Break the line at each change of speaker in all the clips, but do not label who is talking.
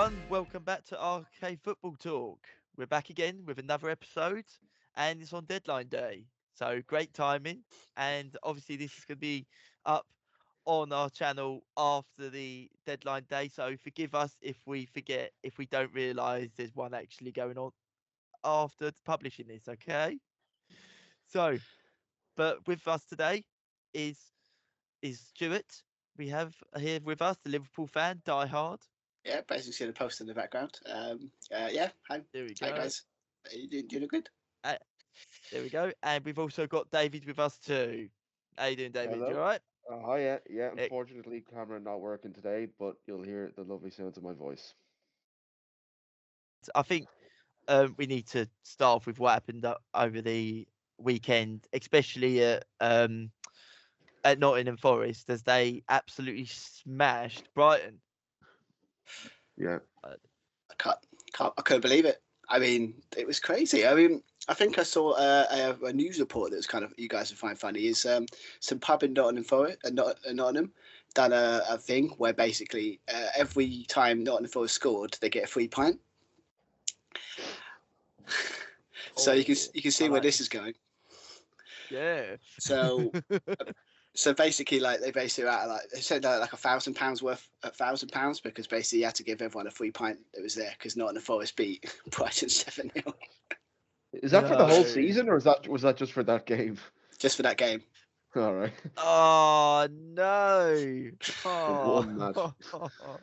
everyone. Welcome back to RK Football Talk. We're back again with another episode, and it's on deadline day. So great timing. And obviously, this is going to be up on our channel after the deadline day. So forgive us if we forget, if we don't realise there's one actually going on after publishing this, okay? So, but with us today is is Stuart. We have here with us the Liverpool fan, Die Hard.
Yeah, basically see the poster in the background. Yeah,
There we
hi
go.
guys. You doing good?
Uh, There we go. And we've also got David with us too. How you doing, David? You
Hello.
all right?
Hi, yeah, yeah.
Eh,
Unfortunately, camera not working today, but you'll hear the lovely sounds of my voice.
I think we need to start off with what happened over the weekend, especially at Nottingham Forest, as they absolutely smashed Brighton.
Yeah,
Uh,
I couldn't believe it. I mean, it was crazy. I mean, I think I saw a news report that was kind of you guys would find funny. Is some pub in Nottingham Forest, Nottingham, done a thing where basically every time Nottingham Forest scored, they get a free pint. So you can see where this is going.
Yeah.
So so basically, like they basically out like they said like £1,000 worth, £1,000 because basically you had to give everyone a free pint that was there because not in the Forest beat Brighton 7-0
is that for the whole
No.
season, or was that just for that game?
just for that game.
All right,
Oh no.
the one match.
Oh.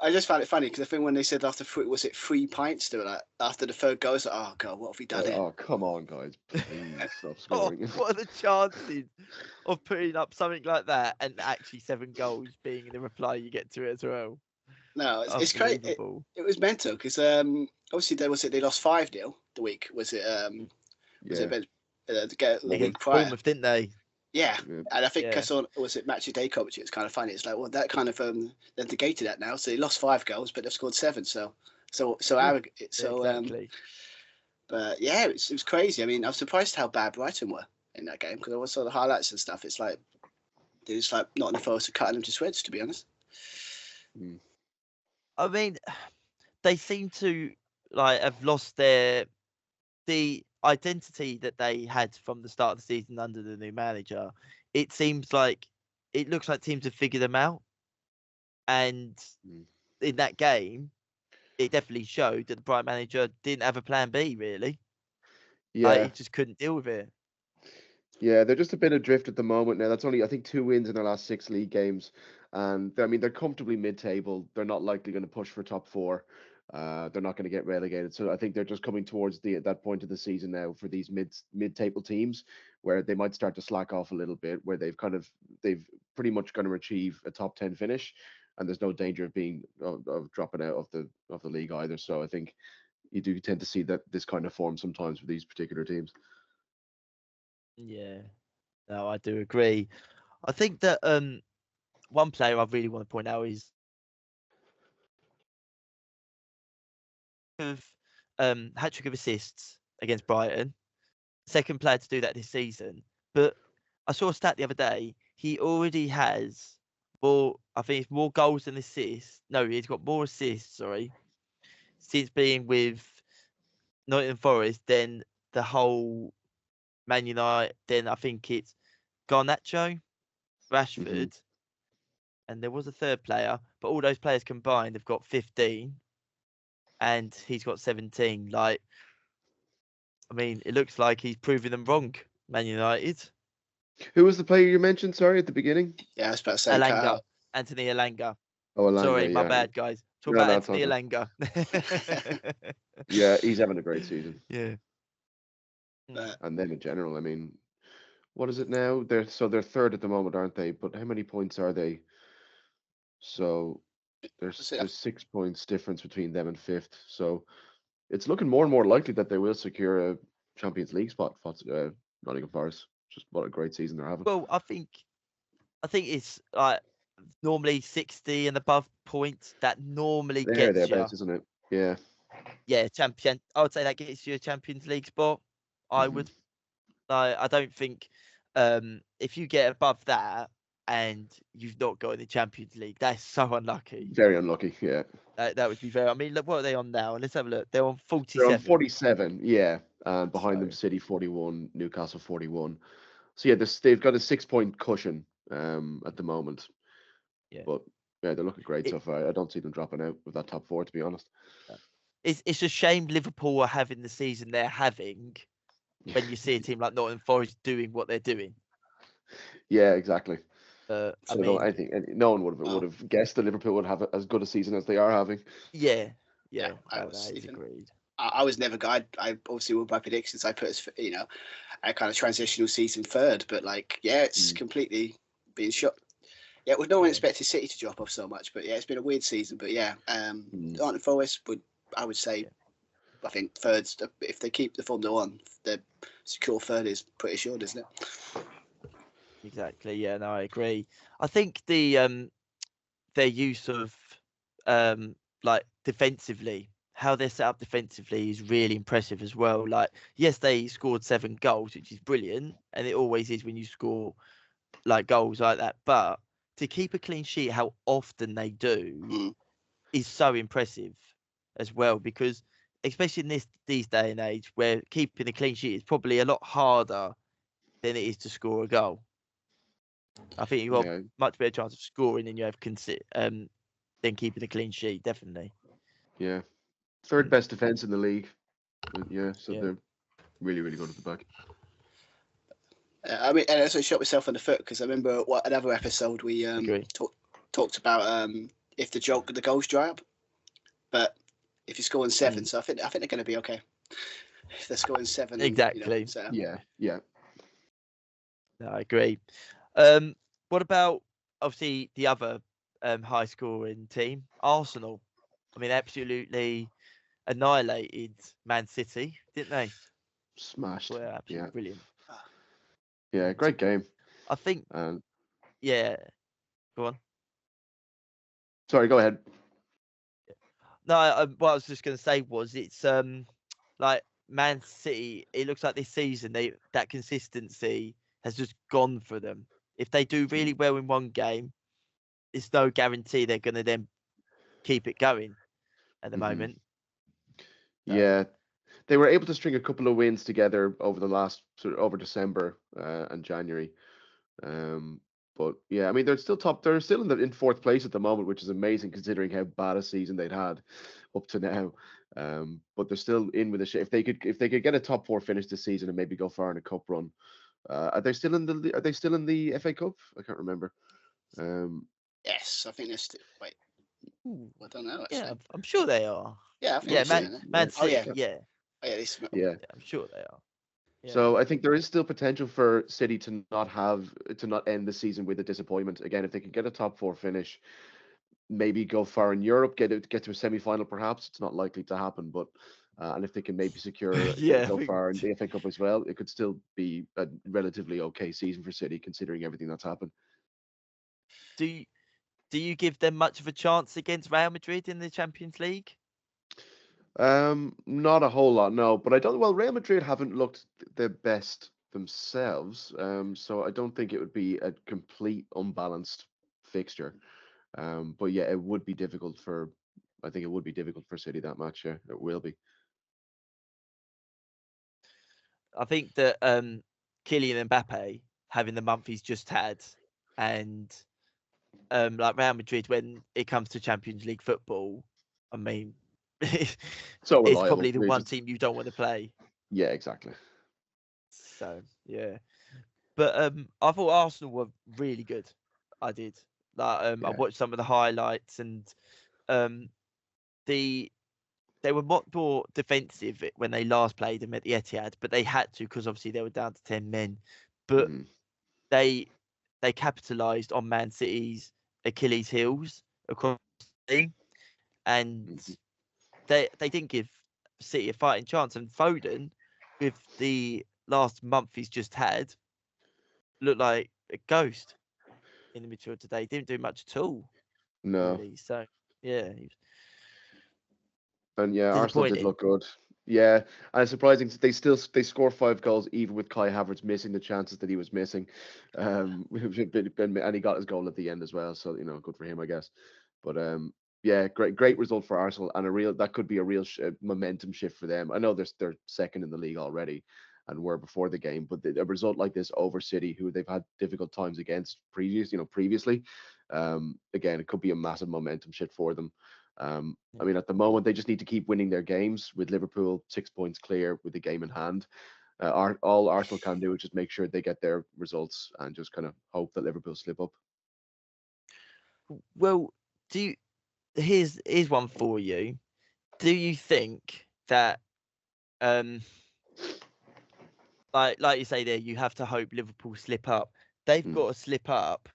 I just found it funny because I think when they said after was it 3 pints, they were like after the third goal, it's like, oh god, what have we done here?
Oh, come on, guys, please stop
Oh,
scoring.
what are the chances of putting up something like that and actually 7 goals being the reply you get to it as well?
No, it's crazy.
Unbelievable.
It was mental because obviously they lost 5-0 the week was it was
Yeah,
it the
Bournemouth.
week
Against
prior.
Bournemouth, didn't they?
Yeah,
Yeah.
and I think I
Yeah,
saw was it Match of Day coverage. It's kind of funny. It's like, well, that kind of they've negated that now. So they lost 5 goals, but they've scored 7. So
Yeah.
arrogant.
yeah, exactly.
But yeah, it was crazy. I mean, I was surprised how bad Brighton were in that game because I saw the highlights and stuff. It's like they're just like not in the forest of cutting them to shreds. To be honest.
Mm.
I mean, they seem to like have lost the identity that they had from the start of the season under the new manager. It seems like it looks like teams have figured them out, and
Mm.
in that game, it definitely showed that the Brighton manager didn't have a plan B. Really, like he
Yeah,
just couldn't deal with it.
yeah. They're just a bit adrift at the moment now. That's only, I think, 2 wins in their last 6 league games, and I mean they're comfortably mid-table. They're not likely going to push for top four. They're not going to get relegated. So I think they're just coming towards that point of the season now for these mid-table teams where they might start to slack off a little bit, where they've pretty much going to achieve a top 10 finish, and there's no danger of being of dropping out of the league either. So I think you do tend to see that this kind of form sometimes with these particular teams.
Yeah, no, I do agree. I think that one player I really want to point out is of hat-trick of assists against Brighton. Second player to do that this season. But I saw a stat the other day. He already has more. I think it's more goals than assists. No, he's got more assists. Sorry, since being with Nottingham Forest than the whole Man United. Then I think it's Garnacho,
Hmm.
Rashford, and there was a third player. But all those players combined have got 15, and he's got 17. Like, I mean, it looks like he's proving them wrong. Man United.
Who was the player you mentioned? Sorry, at the beginning.
Yeah, I was about to say cut
Alanga,
out.
Anthony Alanga.
Oh,
Sorry,
Alanga.
my
Yeah.
bad, guys. Talk
No,
about
no, it's all
Anthony
good.
Alanga.
Yeah, he's having a great season,
Yeah. Mm.
But
and then in general, I mean, what is it now? They're third at the moment, aren't they? But how many points are they? So
was
there's
it,
6 points difference between them and fifth. So it's looking more and more likely that they will secure a Champions League spot for Nottingham Forest. Just what a great season they're having.
Well, I think it's like normally 60 and above points that normally
There,
gets you.
thereabouts, isn't it? Yeah.
Yeah, champion. I would say that gets you a Champions League spot. I
Hmm.
would. I don't think if you get above that, and you've not got in the Champions League. That's so unlucky.
Very unlucky. Yeah.
That would be very. I mean, look, what are they on now? Let's have a look. They're on
They're on
47.
47. Yeah. And behind them,
So
City 41, Newcastle 41. So yeah, they've got a 6-point cushion at the moment.
yeah,
But yeah, they're looking great
it,
so far. I don't see them dropping out with that top four, to be honest.
it's a shame Liverpool are having the season they're having when you see a team like Nottingham Forest doing what they're doing.
Yeah, exactly.
I
So
mean,
I think no one would
Well,
have guessed that Liverpool would have as good a season as they are having.
yeah,
yeah,
that is agreed.
I was never good. I obviously with my predictions, I put us, a kind of transitional season third, but like, yeah, it's completely been shot. Yeah, well, no one expected City to drop off so much, but yeah, it's been a weird season. But yeah, Nottingham Forest I would say, I think third, if they keep the form they're on, their secure third is pretty sure, isn't it?
Exactly. Yeah, no, I agree. I think their use of like defensively, how they're set up defensively is really impressive as well. Like, yes, they scored 7 goals, which is brilliant, and it always is when you score like goals like that. But to keep a clean sheet, how often they do, is so impressive as well. Because especially in these day and age, where keeping a clean sheet is probably a lot harder than it is to score a goal. I think you've got
Yeah,
much better chance of scoring than you have than keeping a clean sheet. Definitely.
yeah. Third best defense in the league. Yeah, so
Yeah.
they're really, really good at the back.
I mean, and I also shot myself in the foot because I remember another episode we talked about if the goals dry up, but if you're scoring 7, so I think they're going to be okay. If they're scoring 7,
Exactly.
So.
Yeah.
No, I agree. What about obviously the other high scoring team, Arsenal? I mean, absolutely annihilated Man City, didn't they?
Smashed.
Well, absolutely
Yeah.
brilliant.
Yeah, great game.
I think, yeah. Go on.
Sorry, go ahead.
No, what I was just going to say was it's like Man City. It looks like this season that consistency has just gone for them. If they do really well in one game, it's no guarantee they're going to then keep it going at the moment.
Yeah, they were able to string a couple of wins together over the last over December and January. But yeah, I mean they're still top. They're still in fourth place at the moment, which is amazing considering how bad a season they'd had up to now. But they're still in with a shit. If they could get a top 4 finish this season and maybe go far in a cup run, are they still in the FA Cup? I can't remember.
Yes, I think they're still. Wait, I don't know. Actually.
Yeah, I'm sure they are.
Yeah, I think
Man City.
yeah.
Yeah.
Oh, yeah,
yeah.
I'm sure they are. Yeah.
So I think there is still potential for City to not end the season with a disappointment. Again, if they can get a top 4 finish, maybe go far in Europe, get to a semi-final, perhaps it's not likely to happen. But and if they can maybe secure go far in the FA Cup as well, it could still be a relatively okay season for City considering everything that's happened.
Do you give them much of a chance against Real Madrid in the Champions League?
Not a whole lot, no. But I don't. Well, Real Madrid haven't looked their best themselves, so I don't think it would be a complete unbalanced fixture. But yeah, it would be difficult for. I think it would be difficult for City that match. Yeah, it will be.
I think that Kylian Mbappe having the month he's just had, and like Real Madrid when it comes to Champions League football, I mean,
So
it's
reliable.
probably the one team you don't want to play.
Yeah, exactly.
So yeah, but I thought Arsenal were really good. I did. Like I watched some of the highlights, and they were much more defensive when they last played them at the Etihad, but they had to because obviously they were down to 10 men. But they capitalised on Man City's Achilles heels across the team, and they didn't give City a fighting chance. And Foden, with the last month he's just had, looked like a ghost in the midfield today. Didn't do much at all,
No.
really. So yeah,
And yeah, Arsenal did
disappointing.
look good. Yeah, and it's surprising they score 5 goals even with Kai Havertz missing the chances that he was missing, and he got his goal at the end as well. So good for him, I guess. But yeah, great result for Arsenal, and that could be a real momentum shift for them. I know they're second in the league already, and were before the game, but a result like this over City, who they've had difficult times against previously, again, it could be a massive momentum shift for them. I mean, at the moment, they just need to keep winning their games with Liverpool 6 points clear with the game in hand. All Arsenal can do is just make sure they get their results and just kind of hope that Liverpool slip up.
Well, here's one for you. Do you think that like you say there, you have to hope Liverpool slip up? They've got to slip up,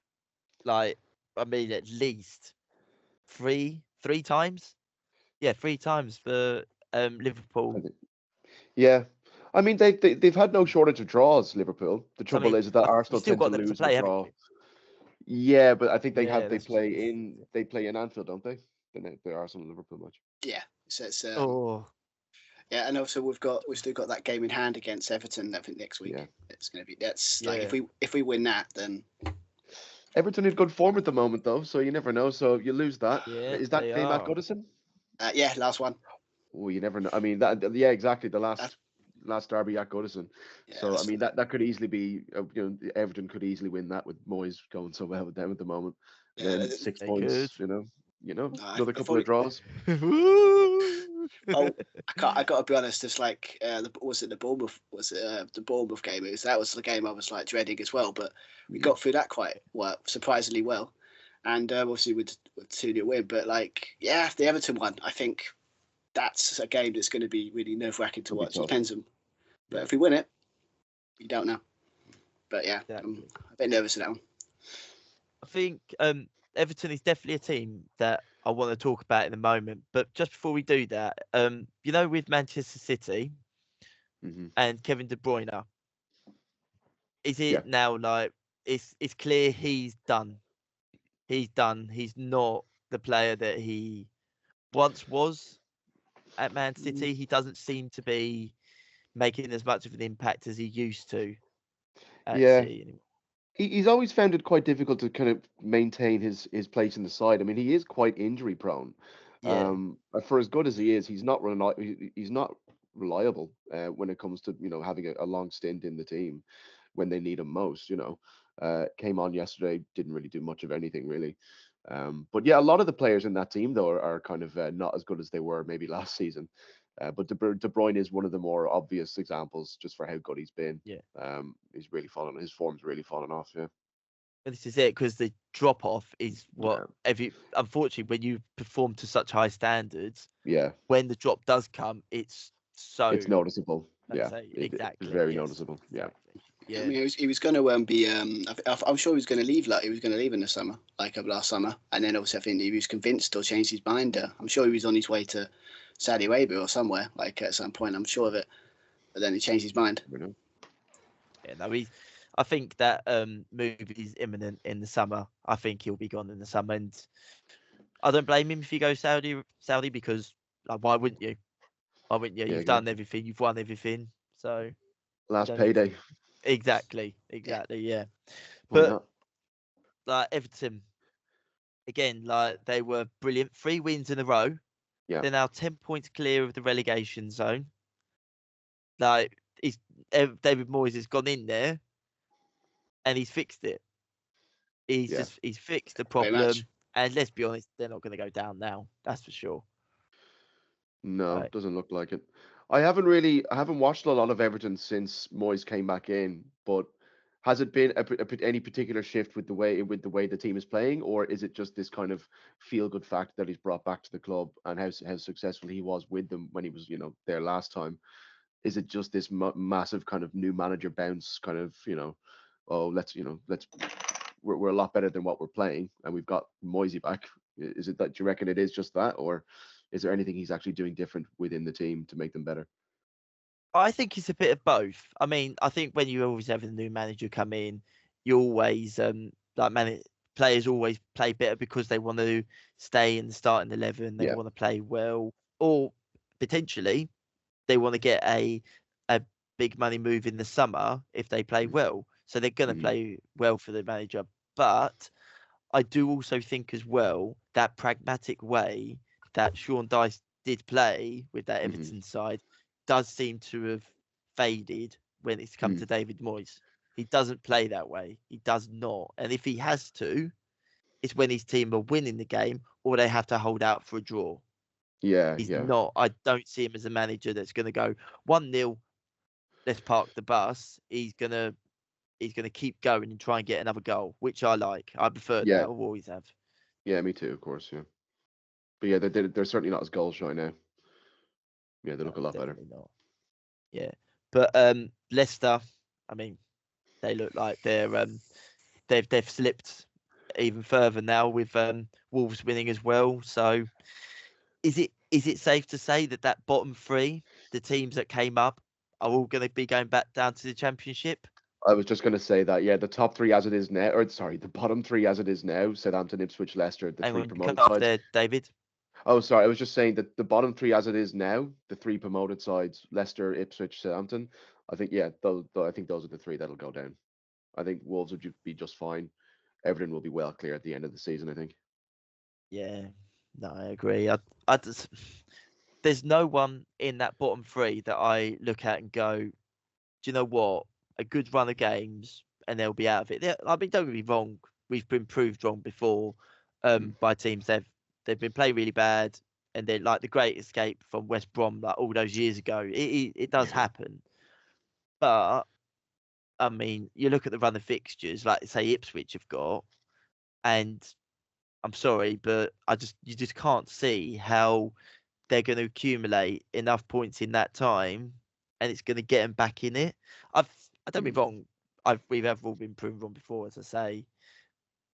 like, I mean, at least three times. Yeah, 3 times for Liverpool.
Yeah, I mean they've had no shortage of draws. Liverpool. The
I
trouble
mean,
is that
you
Arsenal
still
tend to
got them to
lose in a
play, haven't
draw.
you?
Yeah, but I think
Yeah,
they
that's
play in Anfield, don't they? The Arsenal Liverpool match.
Yeah, so it's
oh
yeah, and also we've still got that game in hand against Everton. I think next week
Yeah,
it's going to be that's like
yeah.
if we win that, then
Everton in good form at the moment though, so you never know. So you lose that.
Yeah,
Is that
they
game at
are.
Goodison?
yeah, last one.
Oh, you never know. I mean, yeah, exactly. The
That's,
last derby at Goodison.
yeah,
So I
that's,
mean, that could easily be. Everton could easily win that with Moyes going so well with them at the moment. And
yeah.
then six
They could.
points. Another
I
couple of
thought
draws.
oh, I got to be honest. It's like the Bournemouth the Bournemouth game. That was the game I was like dreading as well. But we got through that quite well, surprisingly well, and obviously with 2-0 win. But like, yeah, the Everton one, I think that's a game that's going to be really nerve wracking to
Could be
watch. It
tough.
depends on, but if we win it, you don't know. But yeah,
Exactly.
I'm a bit nervous in that one.
I think Everton is definitely a team that I want to talk about in a moment. But just before we do that, with Manchester City
Hmm.
and Kevin De Bruyne, is
Yeah.
it now like it's clear he's done? He's done. He's not the player that he once was at Man City. He doesn't seem to be making as much of an impact as he used to at
Yeah.
City anymore.
He's always found it quite difficult to kind of maintain his place in the side. I mean, he is quite injury prone.
Yeah,
For as good as he is, he's not reliable when it comes to having a long stint in the team when they need him most. Came on yesterday, didn't really do much of anything really. But yeah, a lot of the players in that team though are kind of not as good as they were maybe last season. But De Bruyne is one of the more obvious examples just for how good he's been.
yeah.
His form's really fallen off. Yeah.
But this is it, because the drop off is what
Yeah.
unfortunately, when you perform to such high standards,
Yeah.
when the drop does come, it's so,
It's noticeable.
let's
Yeah.
say,
It's
exactly,
very
yes,
noticeable. Yeah.
exactly,
I
yeah.
mean, he was going to be. I'm sure he was going to leave. Like he was going to leave in the summer, like of last summer, and then obviously I think he was convinced or changed his mind. I'm sure he was on his way to Saudi Arabia or somewhere, like at some point. I'm sure of it, but then he changed his mind.
You know?
Yeah, no, I think that move is imminent in the summer. I think he'll be gone in the summer, and I don't blame him if he goes Saudi, because like, why wouldn't you? Why wouldn't you?
Yeah.
You've done
Exactly.
everything, you've won everything, so you
Last
don't need to.
payday.
Exactly,
Yeah,
yeah.
Why
But
not?
like Everton, again, like they were brilliant, 3 wins in a row.
Yeah.
They're now 10 points clear of the relegation zone. Like David Moyes has gone in there and he's fixed it.
Yeah.
He's fixed the
very much.
problem. And let's be honest, they're not going to go down now. That's for sure.
No,
Right.
doesn't look like it. I haven't watched a lot of Everton since Moyes came back in, but has it been any particular shift with the way the team is playing, or is it just this kind of feel good fact that he's brought back to the club and how successful he was with them when he was there last time? Is it just this massive kind of new manager bounce kind of oh let's we're a lot better than what we're playing and we've got Moisey back? Is it that, do you reckon it is just that, or is there anything he's actually doing different within the team to make them better?
I think it's a bit of both. I mean, I think when you always have a new manager come in, you always players always play better because they want to stay in the starting 11. They
Yeah.
want to play well, or potentially they want to get a big money move in the summer if they play well. So they're going to play well for the manager. But I do also think as well that pragmatic way that Sean Dyche did play with that Everton side does seem to have faded when it's come to David Moyes. He doesn't play that way. He does not. And if he has to, it's when his team are winning the game or they have to hold out for a draw.
Yeah,
He's
yeah.
not. I don't see him as a manager that's going to go 1-0. Let's park the bus. He's gonna keep going and try and get another goal, which I like. I prefer that. I always have.
Yeah, me too, of course, yeah. But yeah, they're certainly not as goal shy now. Yeah, they look a lot better.
Not. Yeah, but Leicester, I mean, they look like they've slipped even further now with Wolves winning as well. So is it safe to say that bottom three, the teams that came up, are all going to be going back down to the Championship?
I was just going to say that, yeah, the top three as it is now, or sorry, the bottom three as it is now, Southampton, Ipswich, Leicester, the
Hang
three
on, you
promoted
cut off
sides.
there, David.
Oh, sorry, I was just saying that the bottom three as it is now, the three promoted sides, Leicester, Ipswich, Southampton, I think, yeah, I think those are the three that'll go down. I think Wolves would be just fine. Everton will be well clear at the end of the season, I think.
Yeah, no, I agree. I just, there's no one in that bottom three that I look at and go, do you know what? A good run of games and they'll be out of it. I mean, don't get me wrong. We've been proved wrong before by teams. They've been playing really bad, and they're like the Great Escape from West Brom, like all those years ago. It does happen, but I mean, you look at the run of fixtures, like say Ipswich have got, and I'm sorry, but you just can't see how they're going to accumulate enough points in that time, and it's going to get them back in it. I don't be wrong. We've all been proven wrong before, as I say,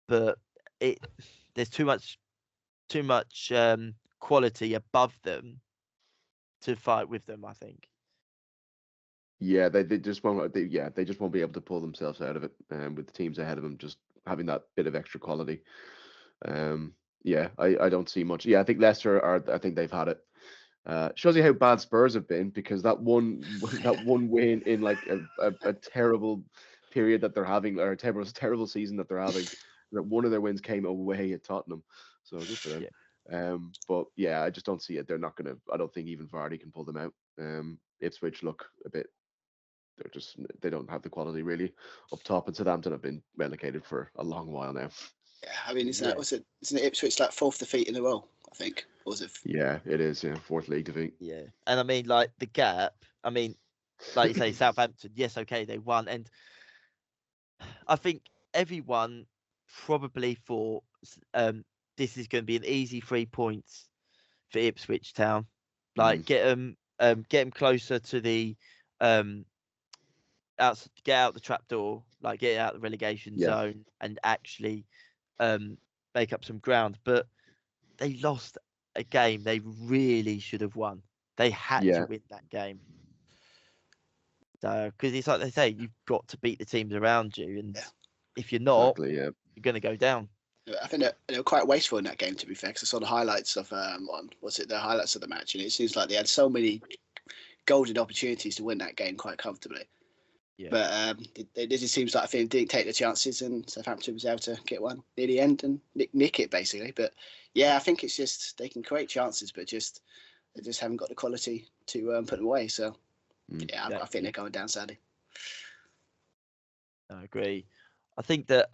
but there's too much quality above them to fight with them. I think.
Yeah, they just won't. They just won't be able to pull themselves out of it. With the teams ahead of them just having that bit of extra quality. Yeah, I don't see much. Yeah, I think Leicester are. I think they've had it. Shows you how bad Spurs have been because that one that one win in like a terrible period that they're having, or a terrible season that they're having. That one of their wins came away at Tottenham, so good for them.
Yeah.
But yeah, I just don't see it. They're not gonna. I don't think even Vardy can pull them out. Ipswich look a bit. They don't have the quality really up top, and Southampton have been relegated for a long while now.
Yeah, I mean, isn't it Ipswich like fourth defeat in a row? I think, or was it?
Yeah, it is. Yeah, fourth league defeat.
Yeah, and I mean, like the gap. I mean, like you say, Southampton. Yes, okay, they won, and I think everyone probably thought this is going to be an easy 3 points for Ipswich Town. Like get them closer to the get out the trapdoor, like get out the relegation zone, and actually make up some ground. But they lost a game they really should have won. They had to win that game. So, because it's like they say, you've got to beat the teams around you, and if you're not, you're going to go down.
I think they were quite wasteful in that game, to be fair, because I saw the highlights of the highlights of the match, and it seems like they had so many golden opportunities to win that game quite comfortably. Yeah. But it just seems like I think didn't take the chances, and Southampton was able to get one near the end and nick it basically. But yeah, I think it's just they can create chances, but they just haven't got the quality to put them away. So yeah, I think they're going down sadly.
I agree. I think that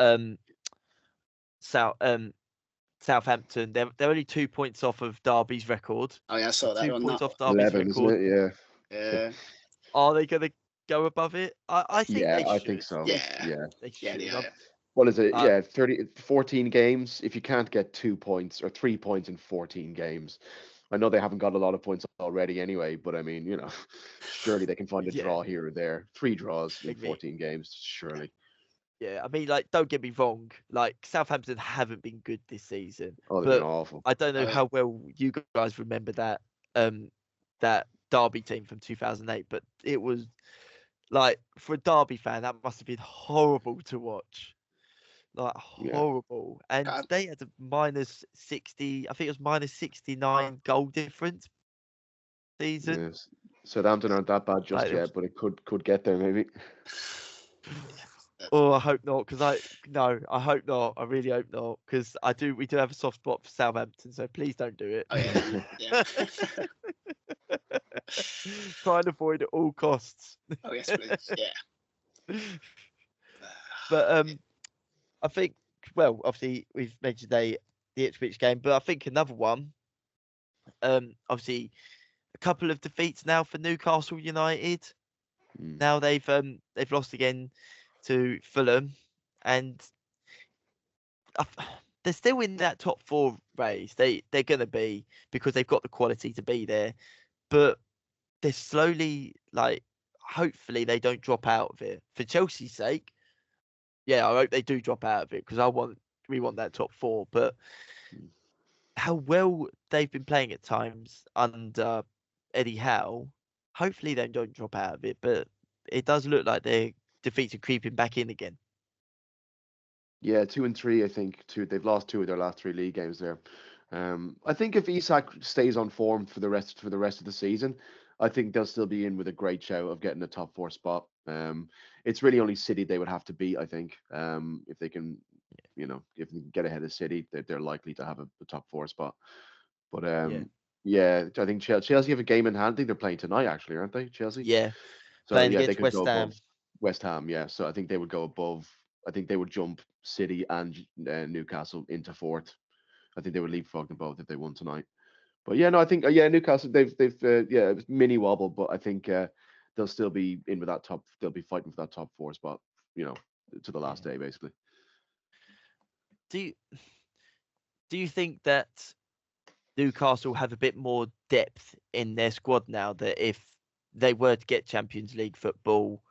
Southampton they're only 2 points off of Derby's record.
Oh yeah, I saw that.
2 points off Derby's
11,
record.
Isn't it?
Yeah.
Are they going to go above it? I think they should.
I think so.
Yeah.
They should.
Yeah.
What is it? 14 games. If you can't get 2 points or 3 points in 14 games, I know they haven't got a lot of points already anyway, but I mean, surely they can find a draw here or there. 3 draws in 14 games, surely.
Yeah, I mean, like, don't get me wrong. Like, Southampton haven't been good this season.
Oh, they've been awful.
I don't know how well you guys remember that that Derby team from 2008, but it was like for a Derby fan, that must have been horrible to watch. Like horrible. And they had a minus 60, I think it was minus 69 goal difference season.
Yes. Southampton aren't that bad just
Like,
yet, but it could get there maybe.
oh, I hope not, because I hope not. I really hope not, because we do have a soft spot for Southampton, so please don't do it.
Oh yeah, yeah.
Try and avoid at all costs.
Oh yes, please. Yeah.
But I think, well, obviously we've mentioned the Ipswich game, but I think another one, obviously a couple of defeats now for Newcastle United.
Mm.
Now they've lost again to Fulham, and they're still in that top four race. They're gonna be, because they've got the quality to be there, but they're slowly, like, hopefully they don't drop out of it for Chelsea's sake. Yeah, I hope they do drop out of it, because we want that top four. But how well they've been playing at times under Eddie Howe, hopefully they don't drop out of it. But it does look like their defeats are creeping back in again.
Yeah, 2 and 3. I think they've lost 2 of their last 3 league games there. I think if Isak stays on form for the rest of the season, I think they'll still be in with a great shout of getting a top 4 spot. It's really only City they would have to beat, I think. If they can, if they can get ahead of City, they're likely to have a top 4 spot. But
Yeah,
yeah, I think Chelsea have a game in hand. I think they're playing tonight, actually, aren't they? Chelsea.
yeah,
So
playing
yeah, they
against
could
West
go
Ham.
above West Ham. Yeah, so I think they would go above. I think they would jump City and Newcastle into fourth. I think they would leapfrog them both if they won tonight. But yeah, no, I think yeah, Newcastle they've yeah, it was mini wobble, but I think they'll still be in with that top. They'll be fighting for that top 4 spot. To the last
Yeah.
day basically.
Do you, do you think that Newcastle have a bit more depth in their squad now, that if they were to get Champions League football,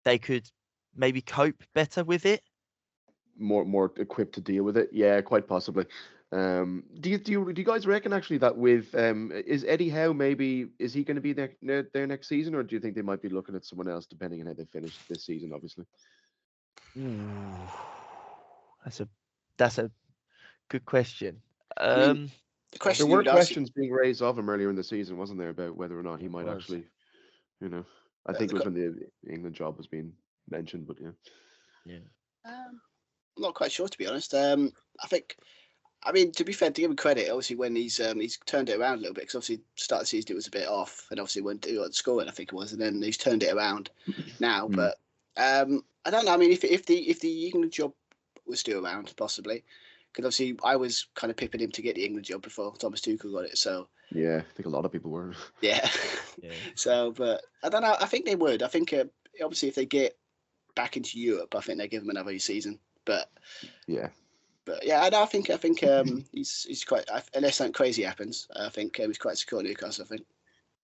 they could maybe cope better with it?
More equipped to deal with it. Yeah, quite possibly. Do you guys reckon actually that with is Eddie Howe, maybe is he going to be there next season, or do you think they might be looking at someone else depending on how they finish this season? Obviously,
Ooh, that's a that's a good question.
I mean,
Um,
the
there
question you
were
would ask,
questions being raised of him earlier in the season, wasn't there, about whether or not he
it
might
was.
actually, you know, I
the,
think
the,
it was
que-
when the England job was being mentioned, but yeah.
Yeah.
I'm not quite sure, to be honest. I think, I mean, to be fair, to give him credit, obviously when he's turned it around a little bit, because obviously start of the season it was a bit off, and obviously went to scoring, I think it was, and then he's turned it around now.
Mm.
But I don't know. I mean, if the England job was still around, possibly, because obviously I was kind of pipping him to get the England job before Thomas Tuchel got it. So
Yeah, I think a lot of people were.
yeah.
Yeah.
So, but I don't know. I think they would. I think obviously if they get back into Europe, I think they give him another season. But
Yeah.
yeah, I think he's quite, unless something crazy happens, I think he's quite secure at Newcastle. I think.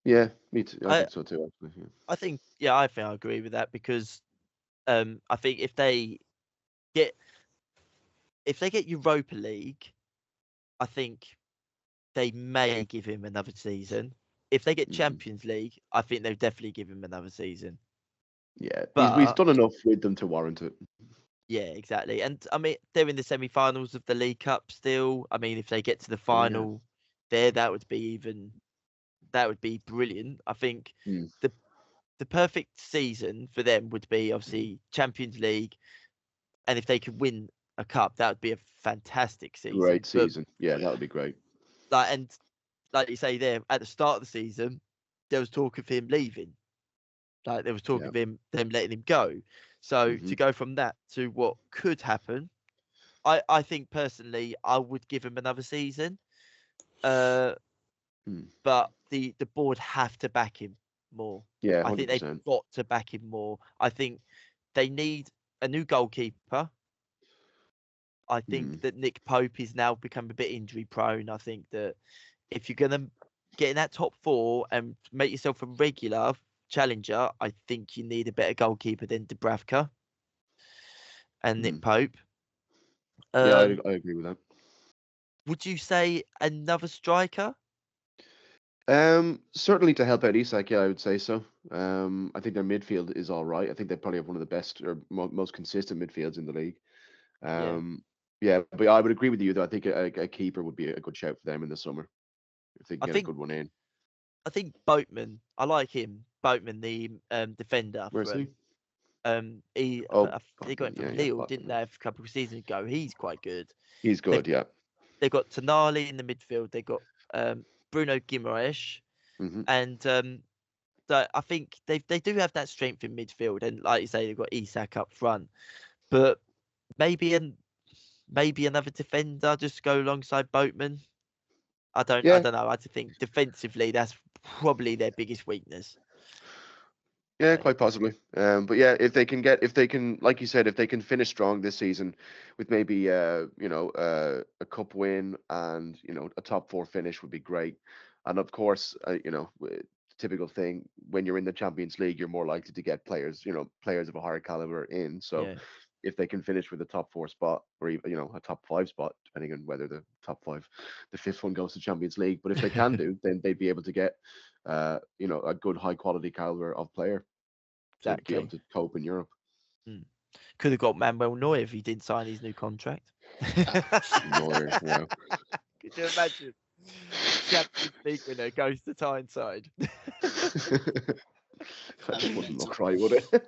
Yeah, me too. I
I
think so too, actually. Yeah.
I think I agree with that, because I think get if they get Europa League, I think they may give him another season. If they get
Mhm.
Champions League, I think they'll definitely give him another season.
Yeah, he's
But
done enough with them to warrant it.
yeah, exactly. And I mean, they're in the semi-finals of the League Cup still. I mean, if they get to the
Oh yeah.
final there, that would be brilliant. I think
Mm.
the the perfect season for them would be obviously Champions League, and if they could win a cup, that would be a fantastic
Great
season. But
season. Yeah, that would be great.
and like you say there, at the start of the season, there was talk of him leaving. Like, there was talk
Yeah.
of them letting him go. So
Hmm.
to go from that to what could happen, I think personally I would give him another season. Uh,
Mm.
but the board have to back him more.
Yeah,
I think they've
100%.
got to back him more. I think they need a new goalkeeper. I think
Mm.
that Nick Pope is now become a bit injury prone. I think that if you're gonna get in that top four and make yourself a regular challenger, I think you need a better goalkeeper than Dubravka and Nick
Mm.
Pope.
Yeah,
Um,
I agree with that.
would you say another striker?
Certainly to help out Isak, yeah, I would say so. I think their midfield is all right. I think they probably have one of the best or most consistent midfields in the league.
Yeah.
Yeah, but I would agree with you that I think a keeper would be a good shout for them in the summer if they
I
can get a
think
good one in.
I think Boatman. I like him. Boatman, the defender
Where's he?
from he
Oh,
they got him
yeah,
from
yeah.
Lille, didn't they, a couple of seasons ago? He's quite good.
He's
They
good. Yeah.
they got Tonali in the midfield. They got Bruno Guimaraes,
Hmm.
and so I think they do have that strength in midfield, and like you say, they've got Isak up front. But maybe maybe another defender just go alongside Boatman. I
Yeah,
don't know. I just think defensively that's probably their biggest weakness.
yeah,
So,
quite possibly. But yeah, if they can, like you said, if they can finish strong this season with maybe a cup win and a top four finish would be great. And of course, typical thing when you're in the Champions League, you're more likely to get players, players of a higher caliber in. So
yeah,
if they can finish with a top four spot or even a top five spot, depending on whether the top five, the fifth one goes to Champions League. But if they can do, then they'd be able to get a good high quality caliber of player to be able
exactly.
to cope in Europe.
Mm. Could have got Manuel Neuer if he didn't sign his new contract.
Neuer, yeah.
Could you imagine? Champions League winner goes to Tyneside.
That
That'd be
wouldn't
mental.
look right, would it?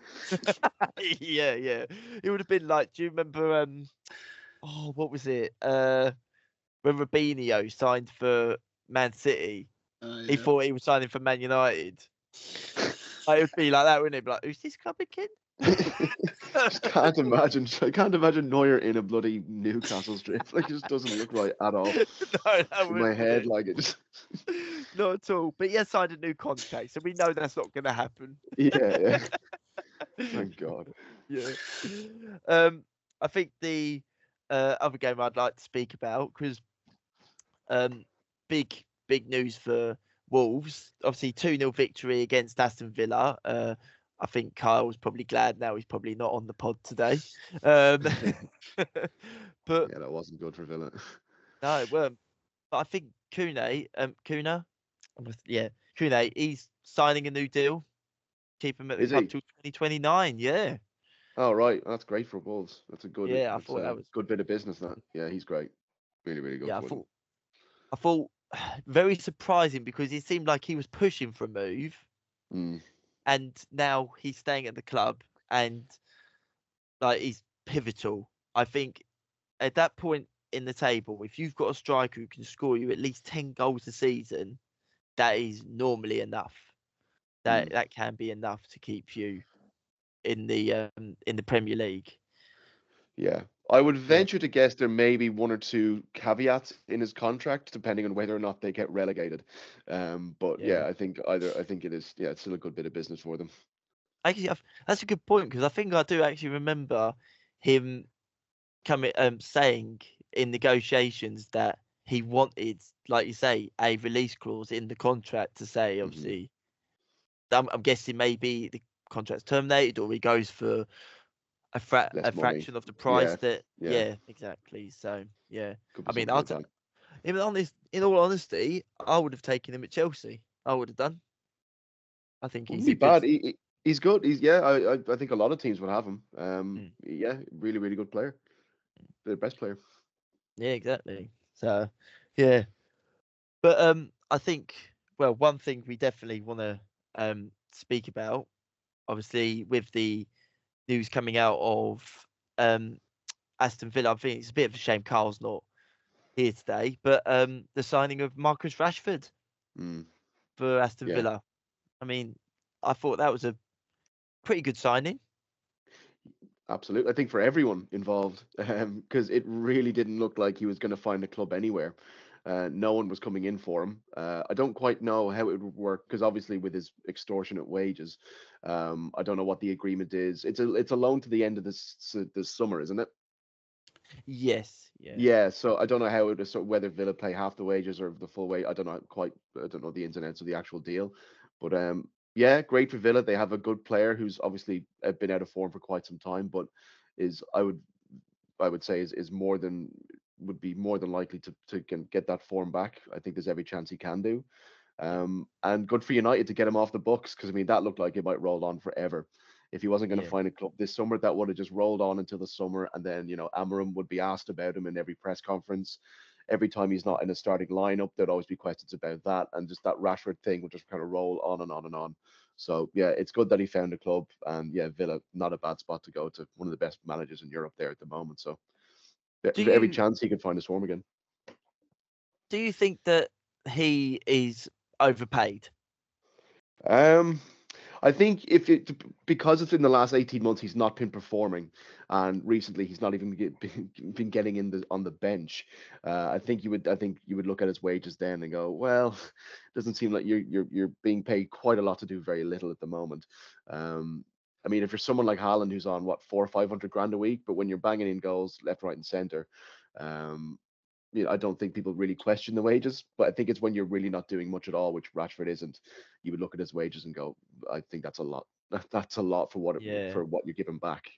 Yeah, yeah. It would have been like, do you remember oh, what was it? When Robinho signed for Man City, he
Yeah.
thought he was signing for Man United. Like, it would be like that, wouldn't it? Be like, who's this club again?
Just can't imagine. I can't imagine Neuer in a bloody Newcastle strip. Like it just doesn't look right at all.
No, that
In my
wouldn't
head,
it?
like it just.
Not at all. But he has signed a new contract, so we know that's not going to happen.
Yeah, yeah. Thank God.
Yeah. I think the other game I'd like to speak about, because um, big news for Wolves. Obviously, 2-0 victory against Aston Villa. I think Kyle's probably glad now he's probably not on the pod today. Um, but
Yeah, that wasn't good for Villa.
no, it weren't. But I think yeah, Kune, he's signing a new deal. Keep him at the
Is
club
he?
till 2029. Yeah,
Oh, right. That's great for Wolves.
yeah. I
That's
thought
a
that was
good bit of business. That. Yeah, he's great. Really, really good
yeah.
for them.
I thought very surprising because it seemed like he was pushing for a move,
Mm,
and now he's staying at the club and like he's pivotal. I think at that point in the table, if you've got a striker who can score you at least 10 goals a season, that is normally enough.
mm.
That can be enough to keep you in the Premier League.
Yeah. I would
Yeah,
venture to guess there may be one or two caveats in his contract, depending on whether or not they get relegated. But
yeah.
yeah, I think it is. Yeah, it's still a good bit of business for them.
Actually, that's a good point because I think I do actually remember him coming saying in negotiations that he wanted, like you say, a release clause in the contract to say,
Hmm.
obviously, I'm guessing maybe the contract's terminated or he goes for a
Less money.
fraction of the price
Yeah,
that.
yeah.
Yeah, exactly. So yeah,
Could be
I mean,
something like that.
in all honesty, I would have taken him at Chelsea. I would have done. I think
Wouldn't
he's
be
a good.
bad. He's good. He's yeah. I think a lot of teams would have him.
Mm,
Yeah, really, really good player. The best player.
yeah, exactly. So yeah, but I think well, one thing we definitely want to speak about, obviously, with the news coming out of um Aston Villa, I think it's a bit of a shame Carl's not here today, but the signing of Marcus Rashford
Mm,
for Aston
yeah.
Villa. I mean, I thought that was a pretty good signing.
Absolutely. I think for everyone involved, because it really didn't look like he was going to find a club anywhere. No one was coming in for him. I don't quite know how it would work because obviously with his extortionate wages, I don't know what the agreement is. It's a loan to the end of this summer, isn't it?
Yes, yeah,
Yeah. So I don't know how it is. So whether Villa pay half the wages or the full wage. I don't know quite. I don't know the ins and outs of the actual deal, but yeah, great for Villa. They have a good player who's obviously been out of form for quite some time, but is I would say is more than would be more than likely to get that form back. I think there's every chance he can do.
yeah,
And good for United to get him off the books because I mean that looked like it might roll on forever. If he wasn't going to
yeah,
find a club this summer, that would have just rolled on until the summer, and then Amarim would be asked about him in every press conference. every time he's not in a starting lineup, there'd always be questions about that, and just that Rashford thing would just kind of roll on and on and on. So yeah, it's good that he found a club, and yeah, Villa, not a bad spot to go to. One of the best managers in Europe there at the moment. So
Do
every
you
chance he can find a swarm again.
do you think that he is overpaid?
Um, I think if it because it's in the last 18 months he's not been performing, and recently he's not even been getting in the on the bench. I think you would look at his wages then and go, well, it doesn't seem like you're being paid quite a lot to do very little at the moment. I mean, if you're someone like Haaland who's on what 400 or 500 grand a week, but when you're banging in goals left, right, and center, um, I don't think people really question the wages, but I think it's when you're really not doing much at all, which Rashford isn't. You would look at his wages and go, I think that's a lot. That's a lot for
Yeah,
what you're giving back.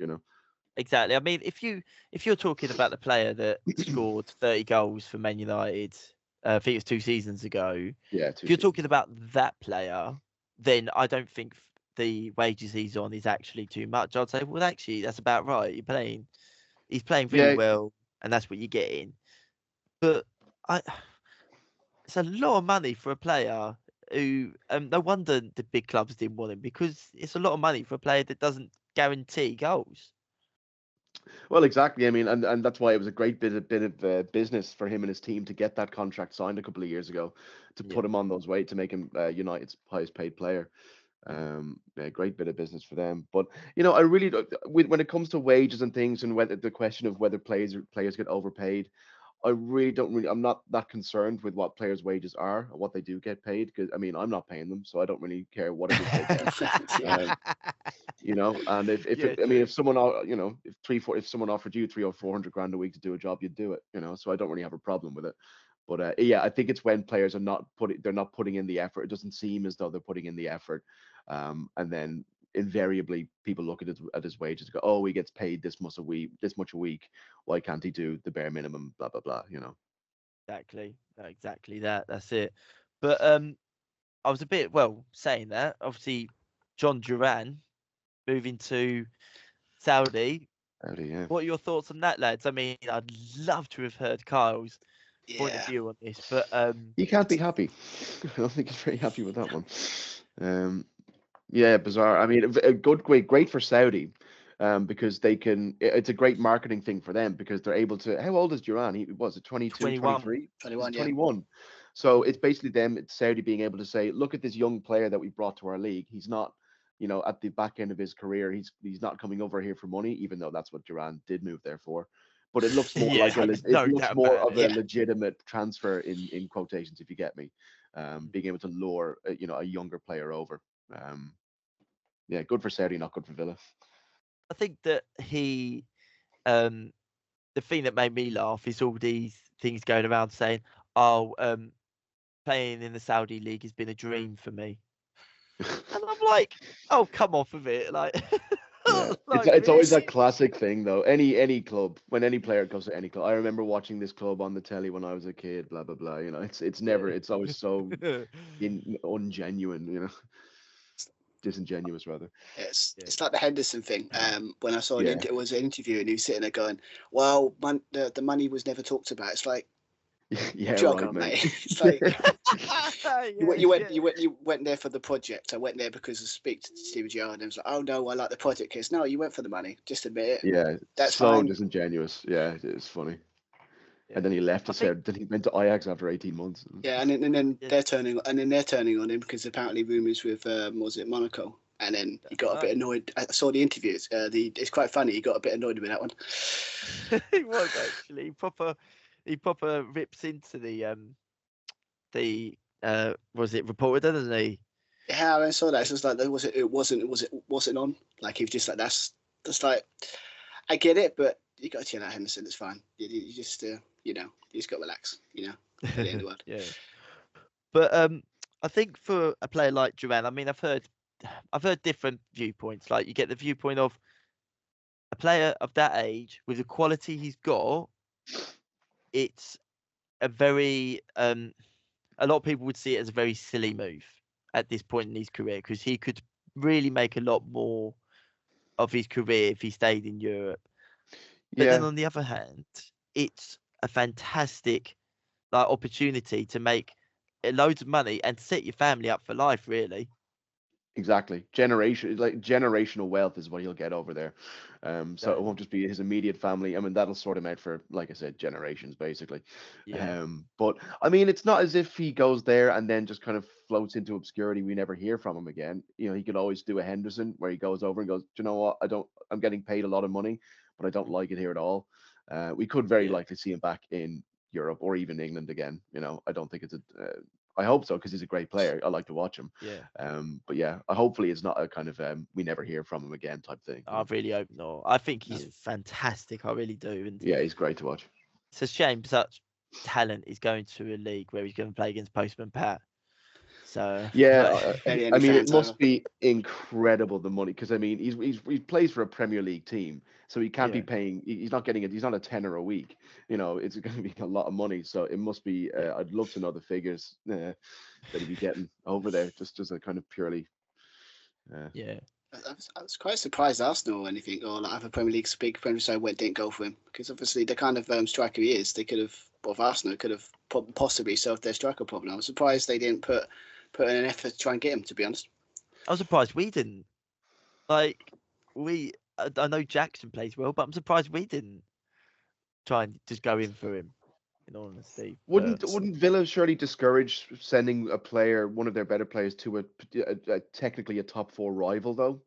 exactly. I mean, if you're talking about the player that scored 30 goals for Man United, I think it was 2 seasons ago.
Yeah,
If you're talking about that player, then I don't think the wages he's on is actually too much. I'd say, well, actually, that's about right. He's playing really
Yeah,
well, and that's what you're getting. But I, it's a lot of money for a player who, no wonder the big clubs didn't want him, because it's a lot of money for a player that doesn't guarantee goals.
well, exactly. I mean, and that's why it was a great bit of business for him and his team to get that contract signed a couple of years ago, to
Yeah.
put him on those weight, to make him United's highest paid player. Yeah, great bit of business for them. But I really when it comes to wages and things, and whether the question of whether players get overpaid, I really don't really. I'm not that concerned with what players' wages are or what they do get paid, because I mean I'm not paying them, so I don't really care what it is they get. Um, and
Yeah,
I mean,
true.
if someone, if someone offered you 300 or 400 grand a week to do a job, you'd do it. So I don't really have a problem with it. But yeah, I think it's when players are they're not putting in the effort. It doesn't seem as though they're putting in the effort, and then invariably people look at his wages and go, oh, he gets paid this much a week. Why can't he do the bare minimum? Blah blah blah.
Exactly. No, exactly that. That's it. But I was a bit, well, saying that, obviously John Duran moving to Saudi.
Howdy, yeah.
What are your thoughts on that, lads? I mean, I'd love to have heard Kyle's point of
Yeah.
view on this, but
He can't be happy. I don't think he's very happy with that one. Um, Yeah, bizarre. I mean, a great for Saudi, because they can. It's a great marketing thing for them because they're able to. How old is Duran? He was it 22,
21.
23? He's
21, yeah.
21. So it's basically them, it's Saudi being able to say, look at this young player that we brought to our league. He's not, at the back end of his career. He's not coming over here for money, even though that's what Duran did move there for. But it looks more
Yeah,
like
there's
it
no
looks
doubt
more
about
of a
it.
Yeah.
legitimate transfer in quotations, if you get me. Being able to lure a younger player over. Um, yeah, good for Saudi, not good for Villa.
I think that um, the thing that made me laugh is all these things going around saying, "Oh, playing in the Saudi league has been a dream for me," and I'm like, "Oh, come off of it!" Like,
Yeah, it's
like
it's always that
really?
classic thing though. Any club, when any player goes to any club, I remember watching this club on the telly when I was a kid. Blah blah blah. It's always so
Yeah.
ungenuine. Disingenuous rather.
It's
Yeah.
it's like the Henderson thing. When I saw
Yeah,
it was an interview and he was sitting there going, "Well, the money was never talked about." It's like,
yeah,
jog
right,
on,
mate.
mate. It's like you went
Yeah,
you went
yeah.
you went there for the project. I went there because I speak to Steve Gerrard and it was like, "Oh no, I like the project." Kids, no, you went for the money. Just admit it.
Yeah,
That's
so
fine.
disingenuous. Yeah, it's funny. And
Yeah.
then he left
I
us
think
there. Then he went to Ajax after 18 months.
Yeah, and then
yeah,
they're turning on him because apparently rumours with was it Monaco, and then he
that's
got a bit
right.
annoyed. I saw the interviews. It's quite funny. He got a bit annoyed with that one.
He was actually he proper rips into the was it reporter, doesn't he?
Yeah, I saw that. It's just like it wasn't on. Like he was just like that's like I get it, but you got to chill out, Henderson. It's fine. You just you just got to relax. At the end of the world.
Yeah. But I think for a player like Duran, I mean, I've heard different viewpoints. Like you get the viewpoint of a player of that age with the quality he's got. It's a very a lot of people would see it as a very silly move at this point in his career, because he could really make a lot more of his career if he stayed in Europe. But then
Yeah,
on the other hand, it's a fantastic like opportunity to make loads of money and set your family up for life, really.
Exactly. Generational wealth is what he'll get over there. So it won't just be his immediate family. I mean, that'll sort him out for, like I said, generations basically.
Yeah,
But I mean, it's not as if he goes there and then just kind of floats into obscurity. We never hear from him again. You know, he could always do a Henderson where he goes over and goes, "Do you know what? I'm getting paid a lot of money, but I don't like it here at all." We could very
yeah,
likely see him back in Europe or even England again. You know, I don't think it's I hope so because he's a great player. I like to watch him.
yeah.
But yeah, hopefully it's not a kind of we never hear from him again type thing. You
I
know?
really hope not. I think
No.
he's fantastic. I really do, and
Yeah, he's great to watch.
it's a shame such talent is going to a league where he's going to play against Postman Pat. So,
Yeah,
like,
Barely
I
any
mean, it
fans
must
either.
be incredible the money because I mean, he plays for a Premier League team, so he can't be
yeah,
paying. He's not getting it. He's not a tenner a week. You know, it's going to be a lot of money. So it must be.
yeah,
I'd love to know the figures that he'd be getting over there, just a kind of purely.
yeah.
I was quite surprised Arsenal or anything, or like other Premier League Premier side didn't go for him, because obviously the kind of striker he is, they could have, both Arsenal could have possibly solved their striker problem. I was surprised they didn't put in an effort to try and get him, to be honest.
I was surprised we didn't. Like, I know Jackson plays well, but I'm surprised we didn't try and just go in for him. In all honesty, but
Wouldn't Villa surely discourage sending a player, one of their better players, to a technically a top four rival though?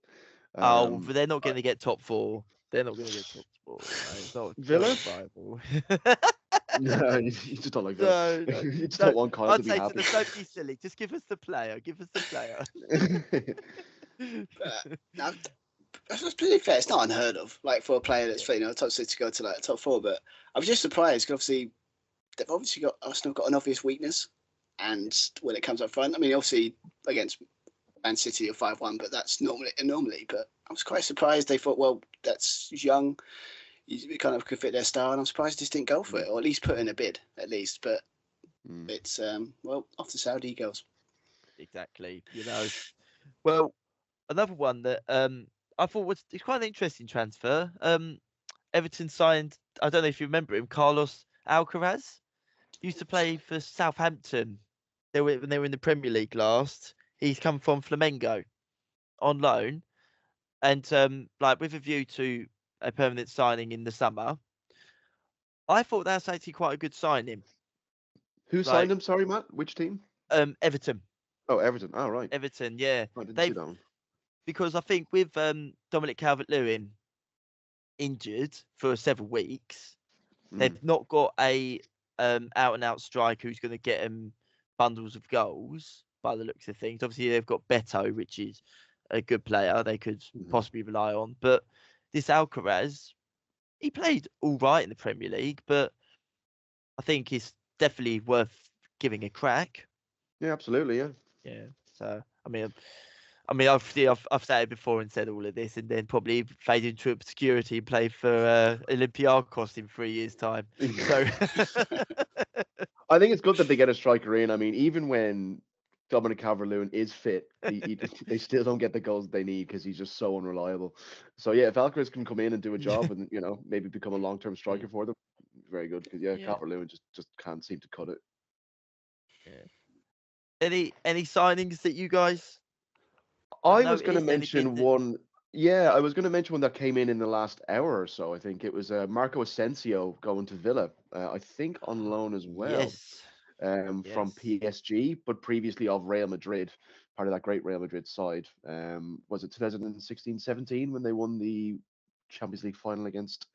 but they're not
I-
going to get top four. They're not going to get top four. It's not
Villa?
a rival.
No, you just don't like Villa.
No, no,
You just
no.
don't want Kyle to
I'd
be
say to
happy.
them, don't be silly. Just give us the player. Give us the player.
But now, that's pretty fair. It's not unheard of, like for a player that's top six to go to like top four. But I was just surprised because they've obviously got Arsenal got an obvious weakness, and when it comes up front, I mean, obviously against Man City or 5-1, but that's normally. But I was quite surprised they thought, well, that's young. It kind of could fit their style, and I'm surprised they just didn't go for it, or at least put in a bid, at least. But it's well, off to Saudi he goes.
Exactly. Well, another one that I thought it's quite an interesting transfer. Everton signed. I don't know if you remember him, Carlos Alcaraz. Used to play for Southampton. When they were in the Premier League last. He's come from Flamengo on loan, and like with a view to a permanent signing in the summer. I thought that's actually quite a good signing.
Who
Like
signed him? Sorry, Matt. Which team?
Everton.
Oh, Everton. Oh, right.
Everton, yeah.
I didn't see
They've
that one.
because I think with Dominic Calvert-Lewin injured for several weeks, they've not got a out and out striker who's going to get them bundles of goals by the looks of things. Obviously, they've got Beto, which is a good player they could possibly rely on. But this Alcaraz, he played all right in the Premier League, but I think it's definitely worth giving a crack.
Yeah, absolutely. Yeah.
Yeah. So I've said it before and said all of this, and then probably fade into obscurity and play for Olympiacos in 3 years' time. So
I think it's good that they get a striker in. I mean, even when Dominic Calvert-Lewin is fit, they still don't get the goals they need because he's just so unreliable. So yeah, if Alcaraz can come in and do a job and maybe become a long-term striker for them, very good. Because
yeah.
Calvert-Lewin just can't seem to cut it.
Yeah. Any signings that you guys?
I was going to
noticed? Anything
mention
that?
one. Yeah, I was going to mention one that came in the last hour or so. I think it was Marco Asensio going to Villa. I think on loan as well.
Yes.
From PSG, but previously of Real Madrid, part of that great Real Madrid side. Was it 2016-17 when they won the Champions League final against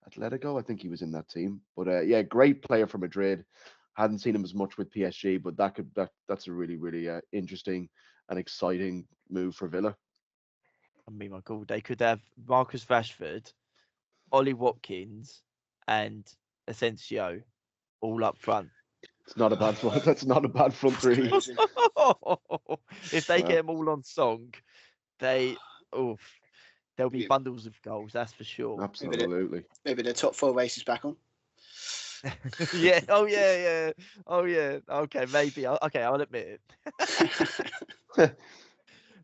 Atletico? I think he was in that team. But yeah, great player for Madrid. Hadn't seen him as much with PSG, but that's a really, really interesting and exciting move for Villa.
I mean, my God, they could have Marcus Rashford, Ollie Watkins, and Asensio all up front.
It's not a bad front. That's not a bad front three.
If they get them all on song, there'll be bundles of goals. That's for sure.
Absolutely.
Maybe the top four race is back on.
Yeah. Oh yeah. Yeah. Oh yeah. Okay. Maybe. Okay. I'll admit it.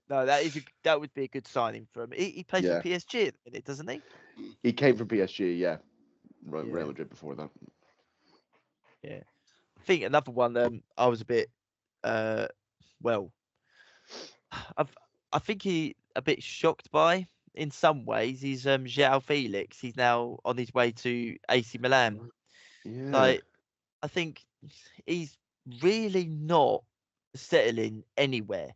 No, that would be a good signing for him. He plays for PSG at the minute, doesn't he?
He came from PSG, yeah. Real Madrid before that.
Yeah. think another one I was a bit well, I've I think he a bit shocked by in some ways. He's João Felix. He's now on his way to AC Milan.
Yeah.
Like I think he's really not settling anywhere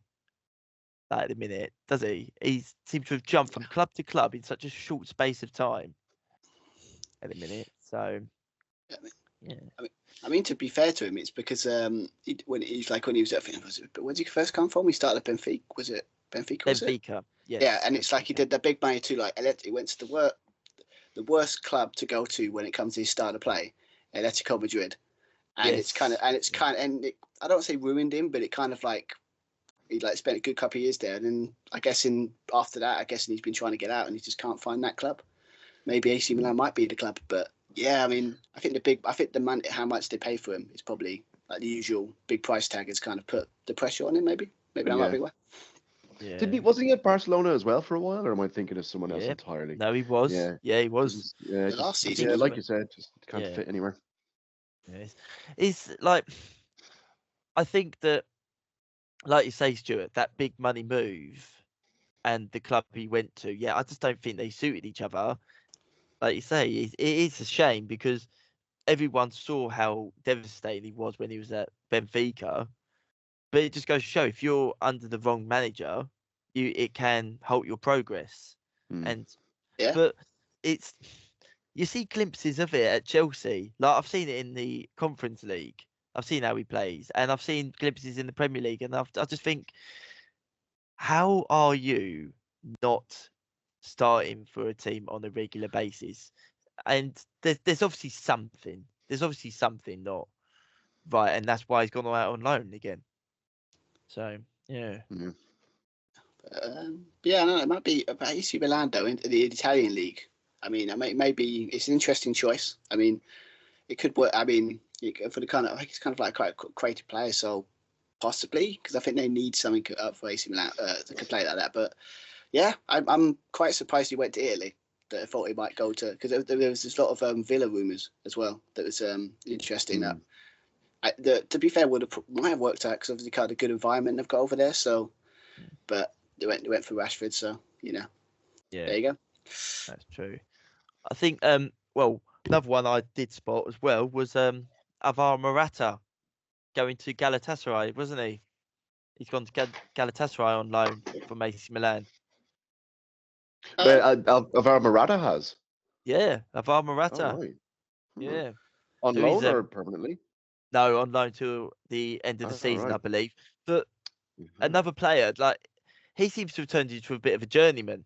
at the minute, does he? He seems to have jumped from club to club in such a short space of time at the minute. So
Yeah,
yeah,
I mean, to be fair to him, it's because when he was at, where did he first come from? He started at Benfica. Was it Benfica? Was it?
Benfica. Yes.
Yeah, and it's like he did the big money too. Like he went to the worst club to go to when it comes to his style of play, Atletico Madrid, and
Yes.
I don't say ruined him, but it kind of like he like spent a good couple of years there, and then I guess after that, he's been trying to get out, and he just can't find that club. Maybe AC Milan might be the club, but yeah, I mean, I think the man, how much they pay for him is probably like the usual big price tag has kind of put the pressure on him. Maybe that might be why.
Yeah.
Wasn't he at Barcelona as well for a while, or am I thinking of someone else
Yeah.
entirely?
No, he was.
Yeah.
Yeah, he was.
Yeah,
The last season,
yeah,
wasn't
like
it?
you said, just can't
Yeah.
fit anywhere.
Yeah, it's like I think that, like you say, Stuart, that big money move and the club he went to, yeah, I just don't think they suited each other. Like you say, it is a shame because everyone saw how devastating he was when he was at Benfica. But it just goes to show if you're under the wrong manager, it can halt your progress.
Hmm.
And
Yeah.
but it's you see glimpses of it at Chelsea. Like I've seen it in the Conference League. I've seen how he plays, and I've seen glimpses in the Premier League, and I just think, how are you not starting for a team on a regular basis? And there's obviously something. There's obviously something not right, and that's why he's gone out on loan again. So yeah,
Yeah.
Yeah, no, it might be about AC Milan though in the Italian league. I mean, maybe it's an interesting choice. I mean, it could work. I mean, for the kind of, I think it's kind of like quite a creative player, so possibly because I think they need something up for AC Milan that could play like that. But yeah, I'm quite surprised he went to Italy. That I thought he might go to because there was this lot of Villa rumours as well. That was interesting.
Mm.
To be fair, might have worked out because obviously kind of good environment they've got over there. So, but they went for Rashford. So
yeah,
there you go.
that's true. I think well, another one I did spot as well was Alvaro Morata going to Galatasaray, wasn't he? He's gone to Galatasaray on loan from AC Milan.
But Alvaro Morata has.
Yeah, Alvaro
Oh,
Morata.
right. Hmm.
Yeah.
On
So he's
loan or permanently?
no, on loan till the end of the
All
season, I
right.
believe. But
Mhm.
another player, like he seems to have turned into a bit of a journeyman.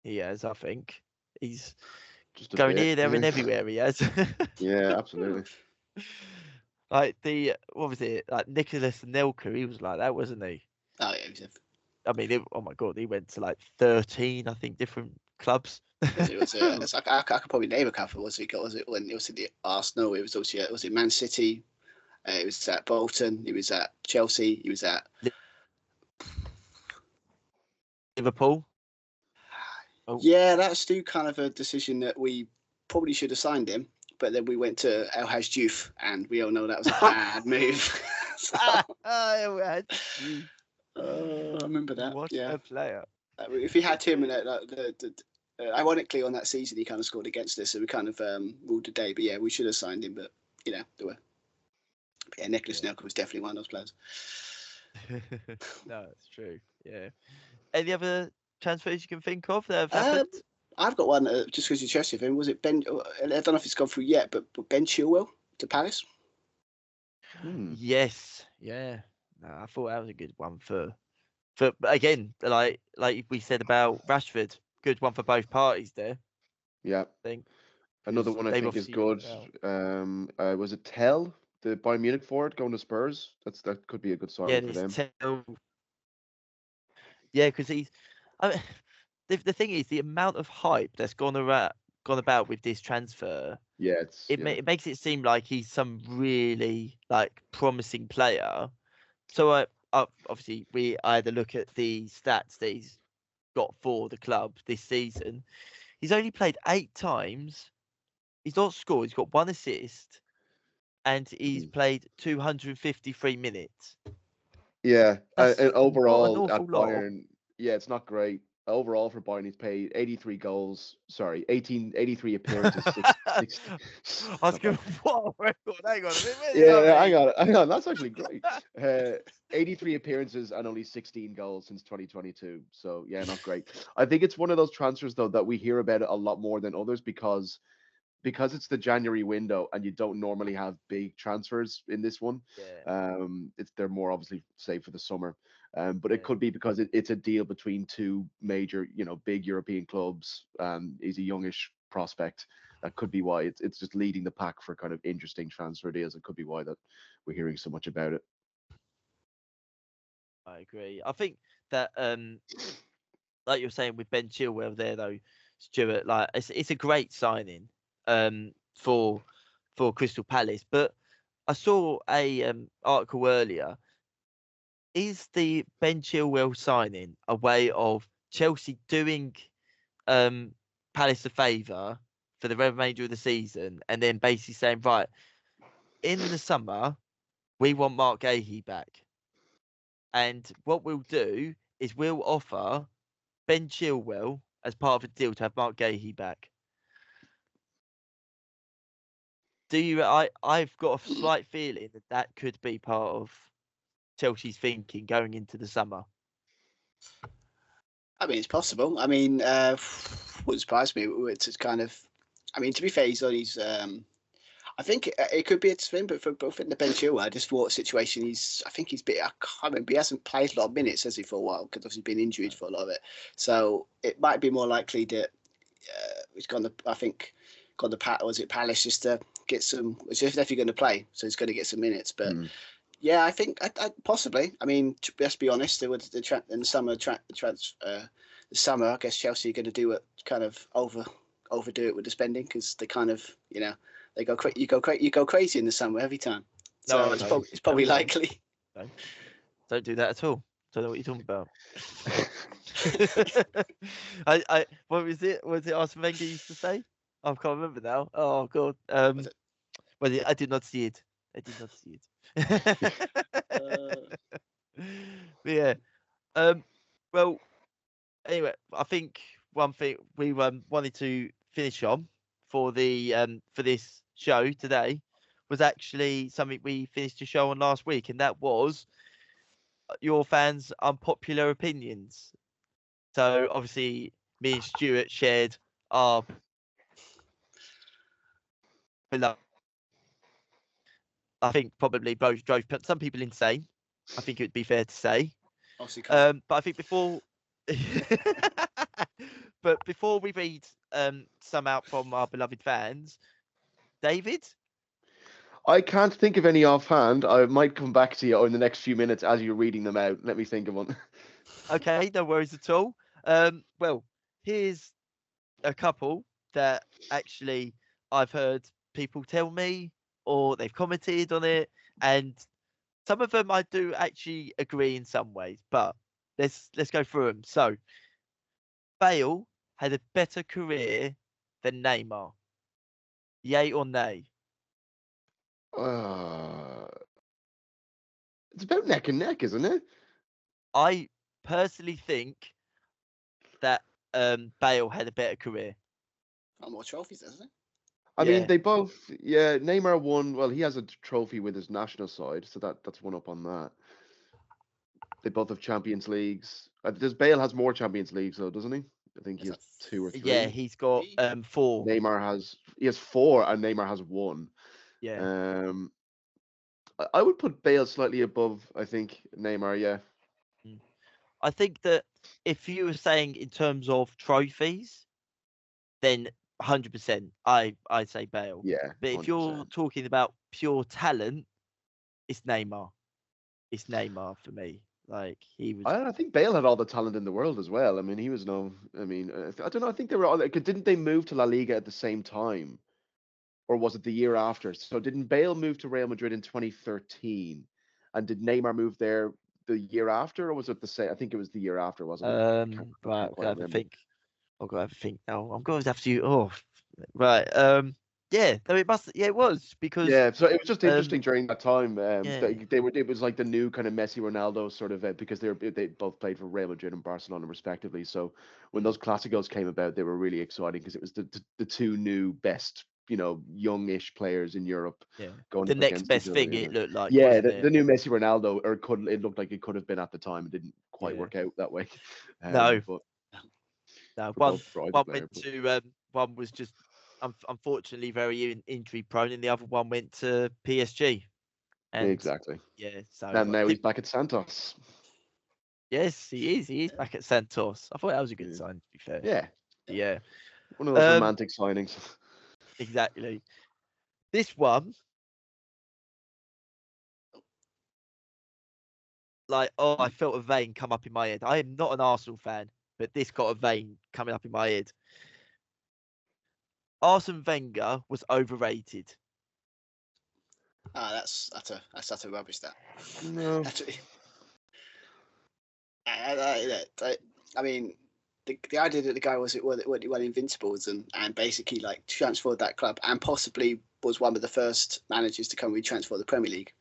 He has, I think. He's
Just a
going
bit.
here, there, and
Yeah.
everywhere. He has.
Yeah, absolutely.
Like what was it? Like Nicholas Nelka, he was like that, wasn't he?
Oh yeah, exactly.
I mean, oh my god, he went to like 13, I think, different clubs.
I could probably name a couple. Was it when it was in the Arsenal? It was obviously was it Man City? It was at Bolton. It was at Chelsea. It was at
Liverpool. Oh.
Yeah, that's still kind of a decision that we probably should have signed him, but then we went to El Hadj Diouf, and we all know that was a bad move. So,
I
remember that.
What
Yeah,
a player.
if he had him in it, ironically on that season he kind of scored against us, so we kind of ruled the day. But yeah, we should have signed him, but there were. But yeah, Nicholas Nelka was definitely one of those players.
No, it's true. Yeah. Any other transfers you can think of that have happened?
I've got one just because you're interested in him. Was it Ben? I don't know if it's gone through yet, but Ben Chilwell to Palace.
Yes. Yeah. No, I thought that was a good one but again, like we said about Rashford, good one for both parties there.
Yeah.
I think
Another one I think is good. Was it Tell, the Bayern Munich forward, going to Spurs? That could be a good signing for them.
Yeah, because he's. I mean, the thing is, the amount of hype that's gone about with this transfer.
Yeah,
it makes it seem like he's some really like promising player. So obviously we either look at the stats that he's got for the club this season. He's only played 8 times. He's not scored. He's got 1 assist, and he's played 253 minutes.
Yeah,
That's
and
not an
overall
awful
at
lot.
Bayern, yeah, it's not great. Overall for Bayern, he's played 83 goals. Sorry, 83 appearances, six.
I
It's
was
not
going,
bad.
what a record? Hang on a minute, where did
Yeah,
I
yeah,
read?
hang on. That's actually great. 83 appearances and only 16 goals since 2022. So yeah, not great. I think it's one of those transfers though that we hear about it a lot more than others because it's the January window and you don't normally have big transfers in this one.
Yeah,
They're more obviously saved for the summer. But it
yeah.
could be because it's a deal between two major, big European clubs. He's a youngish prospect. That could be why it's just leading the pack for kind of interesting transfer deals. It could be why that we're hearing so much about it.
I agree. I think that like you're saying with Ben Chilwell there though, Stuart, like it's a great signing for Crystal Palace. But I saw a article earlier. Is the Ben Chilwell signing a way of Chelsea doing um Palace a favour for the remainder of the season and then basically saying, right, in the summer we want Mark Gahey back. And what we'll do is we'll offer Ben Chilwell as part of a deal to have Mark Gahey back. Do you? I've got a slight feeling that that could be part of Chelsea's thinking going into the summer.
I mean, it's possible. I mean, wouldn't surprise me. It's kind of. I mean, to be fair, he's. I think it could be a spin, but for both in the Ben Chilwell, I just what situation he's. I think he's been. I can't remember. He hasn't played a lot of minutes, has he, for a while? Because obviously been injured for a lot of it. So it might be more likely that he's gone. I think gone to Was it Palace just to get some? It's just if you're going to play, so he's going to get some minutes. But yeah, I think I possibly. I mean, let's be honest. There was in the summer. The summer, I guess Chelsea are going to do it kind of overdo it with the spending because they kind of they go you go crazy in the summer every time. So
No,
it's probably likely.
No, don't do that at all. Don't know what you're talking about. What was it? Was it Arsene Wenger used to say? I can't remember now. Oh god. Well, I did not see it. I did not see it. But yeah. Well, anyway, I think one thing we wanted to finish on for this show today was actually something we finished the show on last week, and that was your fans' unpopular opinions. So obviously, me and Stuart shared our beloved. I think probably both drove some people insane. I think it would be fair to say.
Obviously,
But I think before, but before we read some out from our beloved fans, David.
I can't think of any offhand. I might come back to you in the next few minutes as you're reading them out. Let me think of one.
Okay, no worries at all. Well, here's a couple that actually I've heard people tell me or they've commented on it, and some of them I do actually agree in some ways. But let's go through them. So, Bale had a better career than Neymar. Yay or nay?
Uh, it's about neck and neck, isn't it?
I personally think that Bale had a better career.
got more trophies, doesn't it?
I mean,
Yeah.
they both. Yeah, Neymar won. Well, he has a trophy with his national side, so that's one up on that. They both have Champions Leagues. Does Bale has more Champions Leagues though, doesn't he? I think he
Is
has
that
two or
Yeah,
three.
he's got
three?
4.
He has four, and Neymar has one.
Yeah.
Um, I would put Bale slightly above. I think Neymar. Yeah.
Mm. I think that if you were saying in terms of trophies, then 100% I'd say Bale.
Yeah.
But if you're
100%.
talking about pure talent, it's Neymar. It's Neymar for me. Like he was.
I think Bale had all the talent in the world as well. I mean, he was no. I mean, I don't know. I think they were all. Didn't they move to La Liga at the same time, or was it the year after? So didn't Bale move to Real Madrid in 2013, and did Neymar move there the year after, or was it the same? I think it was the year after, wasn't it? I
Right.
can't
I've got to
quite
have a
remember.
think. I've got to have a think now. I'm going to have to. Oh, right. Yeah, no, it must. Yeah, it was because
Yeah, so it was just interesting
um,
during that time.
yeah,
They were. It was like the new kind of Messi Ronaldo sort of because they both played for Real Madrid and Barcelona respectively. So when those Clásicos came about, they were really exciting because it was the two new best, youngish players in Europe
yeah,
going
the
up
next
against each
best
other.
thing it looked like,
Yeah,
wasn't
the
it?
new Messi Ronaldo, or could it looked like it could have been at the time. It didn't quite
Yeah,
work out that way.
no,
But
no.
for
One
both for either
one
player.
went
But
to one was just unfortunately very injury prone, and the other one went to PSG. And
exactly.
yeah, so
And
I
now
think
he's back at Santos.
yes, he is. He is back at Santos. I thought that was a good
Yeah.
sign, to be fair.
Yeah,
Yeah.
one of those
Um,
romantic signings.
exactly. This one, like, oh, I felt a vein come up in my head. I am not an Arsenal fan, but this got a vein coming up in my head. Arsene Wenger was overrated.
That's utter rubbish. That.
No.
Actually, I mean, the idea that the guy was won Invincibles and basically like transferred that club and possibly was one of the first managers to come retransfer the Premier League,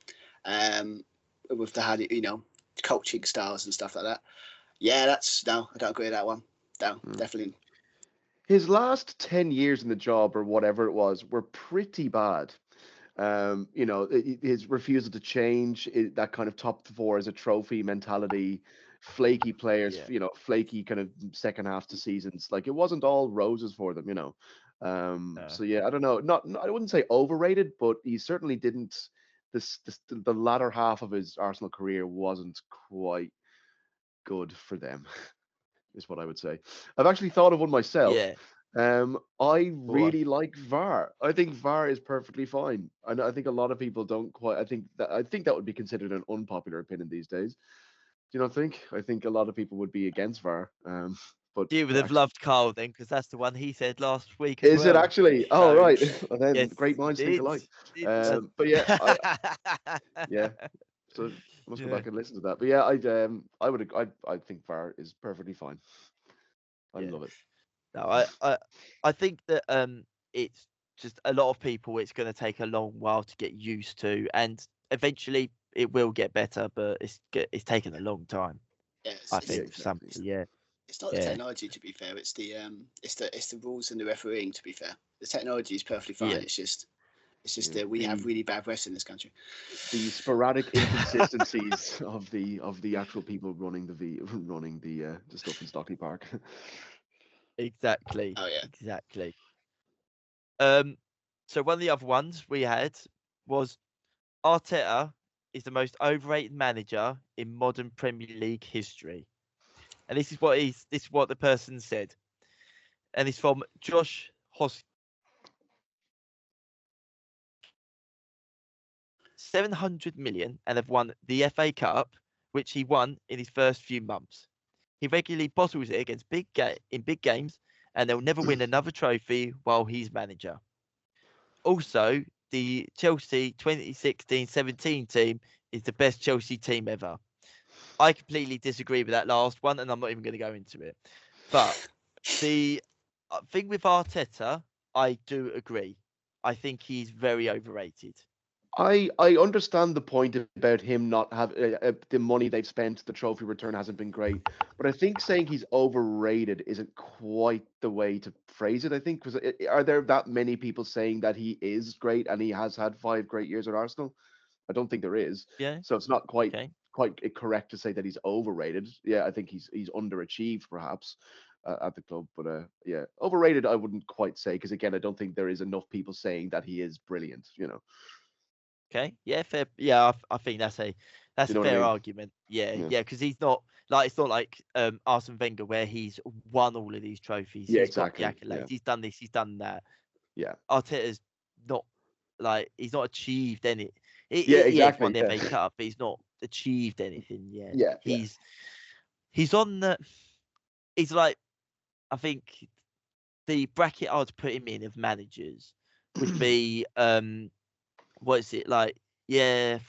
with the coaching styles and stuff like that. Yeah, no, I don't agree with that one. No, definitely.
His last 10 years in the job or whatever it was were pretty bad. His refusal to change, that kind of top four as a trophy mentality, flaky players,
Yeah.
flaky kind of second half to seasons. Like it wasn't all roses for them. So yeah, I don't know. I wouldn't say overrated, but he certainly didn't. The latter half of his Arsenal career wasn't quite good for them, is what I would say. I've actually thought of one myself.
Yeah.
I
Go on.
really like VAR. I think VAR is perfectly fine. I think a lot of people don't quite. I think that would be considered an unpopular opinion these days. Do you not think? I think a lot of people would be against VAR. But
You would have
actually,
loved Carl then, because that's the one he said last week as
is it
well.
actually? Oh,
So
right. Well, then
yes,
great
he
minds think
did.
alike.
He did. That's-
But yeah, yeah. So I must go
yeah.
back and listen to that. But yeah, I think VAR is perfectly fine. I
Yeah.
love it.
No, I think that it's just a lot of people. It's going to take a long while to get used to, and eventually it will get better. But it's taken a long time.
Yeah,
I
Yeah,
think for some.
exactly.
Yeah.
it's not the
Yeah.
technology to be fair. It's the rules and the refereeing to be fair. The technology is perfectly fine.
Yeah.
It's just
Yeah.
that we have really bad refs in this country.
The sporadic inconsistencies of the actual people running the stuff in Stockley Park.
Exactly.
Oh yeah.
Exactly. So one of the other ones we had was Arteta is the most overrated manager in modern Premier League history. And this is what the person said. And it's from Josh Hos 700 million and have won the FA Cup, which he won in his first few months. He regularly bottles it against in big games, and they'll never win another trophy while he's manager. Also, the Chelsea 2016-17 team is the best Chelsea team ever. I completely disagree with that last one, and I'm not even going to go into it. But the thing with Arteta, I do agree. I think he's very overrated.
I understand the point about him not have the money they've spent. The trophy return hasn't been great, but I think saying he's overrated isn't quite the way to phrase it. I think because are there that many people saying that he is great and he has had 5 great years at Arsenal? I don't think there is.
Yeah.
So it's not
Okay.
quite correct to say that he's overrated. Yeah, I think he's underachieved perhaps at the club, but yeah, overrated I wouldn't quite say because again I don't think there is enough people saying that he is brilliant.
Okay. Yeah. Fair. Yeah. I think that's
You
a
know what I
fair
mean?
argument. Yeah.
Yeah.
Yeah. Because he's not like it's not like Arsene Wenger where he's won all of these trophies.
Yeah,
He's got the
exactly.
accolades.
Yeah.
He's done this. He's done that.
Yeah.
Arteta's not like he's not achieved any.
Yeah,
Yeah, he's won
exactly.
the
Yeah.
FA Cup, but he's not achieved anything yet.
Yeah. Yeah.
He's on the. He's like I think the bracket I'd put him in of managers would be what is it like? Yeah,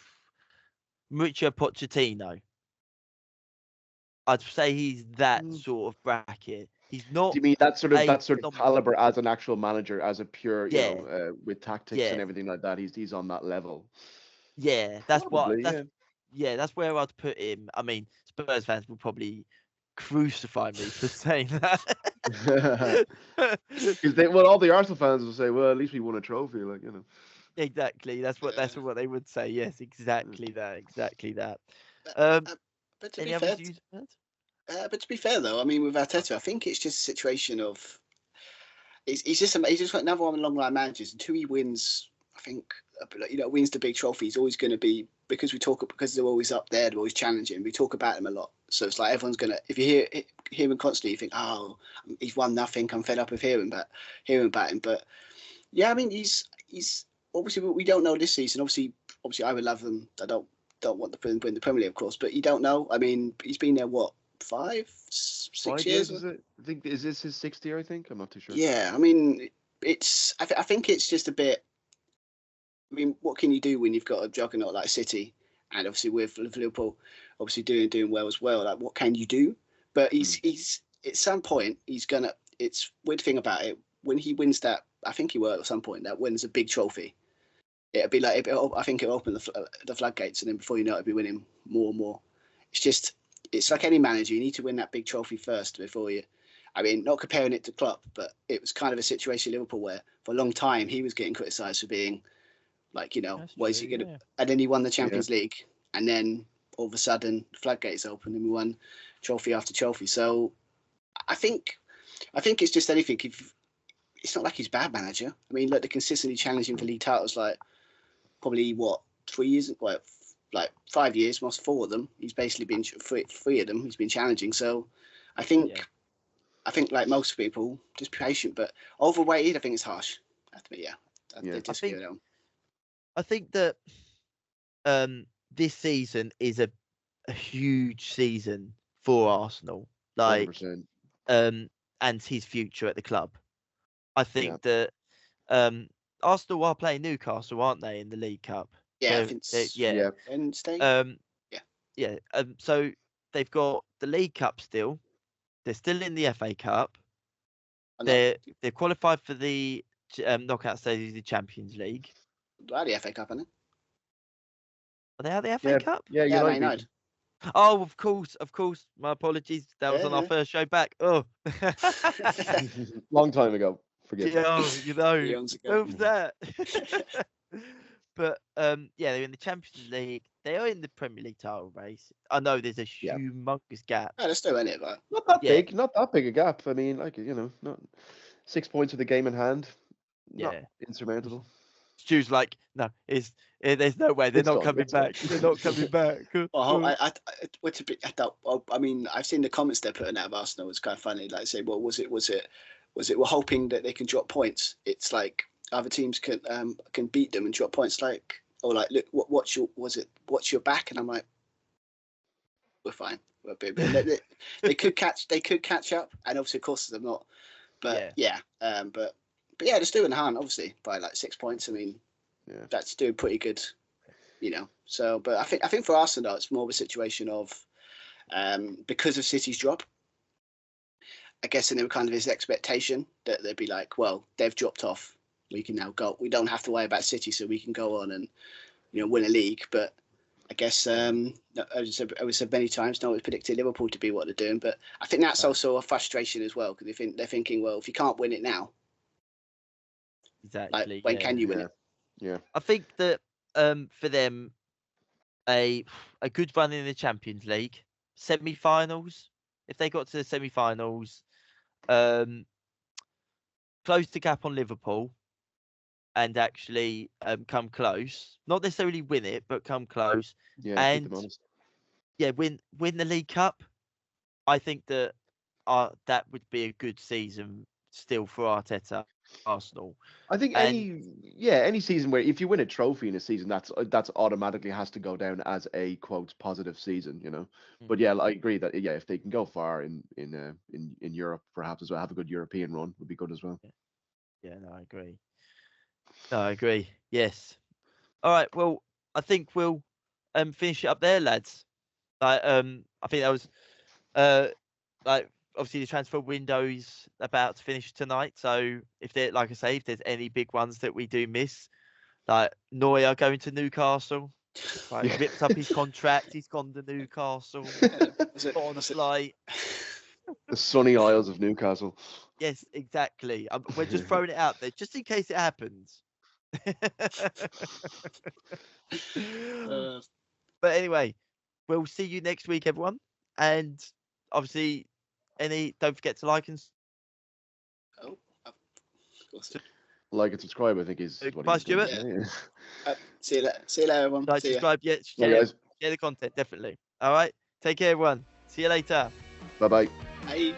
Mauricio Pochettino. I'd say he's that
Mm,
sort of bracket. He's not
Do you mean that sort
a
of caliber as an actual manager, as a pure,
yeah,
with tactics
yeah,
and everything like that? He's on that level.
yeah.
Probably,
That's where I'd put him. I mean, Spurs fans will probably crucify me for saying that.
Because all the Arsenal fans will say, well, at least we won a trophy, like, you know.
Exactly. That's what they would say. Yes,
Yeah.
exactly that.
But,
Um,
but to be
any other
fair,
views?
though, I mean, with Arteta, I think it's just a situation of he's just got another one of the long line managers. Until he wins, I think wins the big trophy. He's always going to be because they're always up there, they're always challenging. We talk about them a lot, so it's like everyone's gonna. If you hear him constantly, you think, oh, he's won nothing. I'm fed up of hearing about him. But yeah, I mean, he's obviously we don't know this season. Obviously, I would love them. I don't want to win the Premier League, of course, but you don't know. I mean, he's been there 5-6 years?
Is it? I think, is this his 6th year? I think, I'm not too sure.
Yeah, I mean, I think it's just a bit. I mean, what can you do when you've got a juggernaut like City, and obviously with Liverpool, obviously doing well as well? Like, what can you do? But he's at some point he's gonna. It's weird thing about it when he wins that. I think he will at some point that wins a big trophy. It'll be like I think it'll open the floodgates, and then before you know it, it'll be winning more and more. It's like any manager. You need to win that big trophy first before you. I mean, not comparing it to Klopp, but it was kind of a situation in Liverpool where for a long time he was getting criticised for being like, what is he going to? Yeah. And then he won the Champions League, and then all of a sudden floodgates open and we won trophy after trophy. So I think it's just anything. It's not like he's a bad manager. I mean, look, they're consistently challenging for league titles like probably 3 years, like 5 years, most 4 of them. He's basically been 3 of them. He's been challenging. So I think like most people, just be patient. But overweighted, I think it's harsh.
I think that this season is a huge season for Arsenal. Like
100%.
And his future at the club. I think that Arsenal are playing Newcastle, aren't they, in the League Cup?
Yeah, I think
so they've got the League Cup still. They're still in the FA Cup. They're qualified for the knockout stage of the Champions League.
They're the FA Cup, aren't they?
Are they out the FA Cup?
Yeah, United.
Oh, of course. My apologies. That was on our first show back. Oh,
long time ago. Forget.
What was that? But they're in the Champions League. They are in the Premier League title race. I know there's a humongous gap.
Yeah, they're still in it, but
not that big. Not that big a gap. I mean, like, not 6 points of the game in hand. Not insurmountable.
Stu's like, no, there's no way they're not coming back. They're not coming back.
Well, I mean, I've seen the comments they're putting out of Arsenal. It's kind of funny. Like, say, well, was it? We're hoping that they can drop points. It's like other teams can beat them and drop points. Like, or like, look, what's your back? And I'm like, we're fine. They could catch up, and obviously, of course, they're not. But but they're still in the hand, obviously, by like 6 points. I mean, that's doing pretty good, So, but I think for Arsenal, it's more of a situation of because of City's drop. I guess and there kind of is expectation that they'd be like, well, they've dropped off. We can now go. We don't have to worry about City, so we can go on and win a league. But I guess as I said many times, no one's predicted Liverpool to be what they're doing. But I think that's also a frustration as well because they're thinking, well, if you can't win it now.
Exactly.
Like, when can you win it?
Yeah.
I think that for them, a good run in the Champions League, semi-finals. If they got to the semi-finals, close the gap on Liverpool, and actually come close. Not necessarily win it, but come close.
Yeah.
And
keep them honest.
win the League Cup. I think that that would be a good season still for Arteta. Arsenal.
I think any season where if you win a trophy in a season, that's automatically has to go down as a quote positive season, But yeah, I agree that if they can go far in Europe, perhaps as well, have a good European run would be good as well.
Yeah, no, I agree. Yes. All right. Well, I think we'll finish it up there, lads. I think that was obviously the transfer window's about to finish tonight. So if there, like I say, if there's any big ones that we do miss, like Neuer going to Newcastle, like ripped up his contract, he's gone to Newcastle, got on a flight.
The sunny isles of Newcastle.
Yes, exactly. We're just throwing it out there just in case it happens. But anyway, we'll see you next week, everyone. And obviously, don't forget to like and
Oh, of course.
Like and subscribe, I think is what
Bye,
he's gonna
Stuart.
say, yeah.
See you later. See you later, everyone.
like,
See ya.
subscribe,
Bye,
share
guys.
the content, definitely. All right. Take care, everyone. See you later.
Bye bye.
Bye.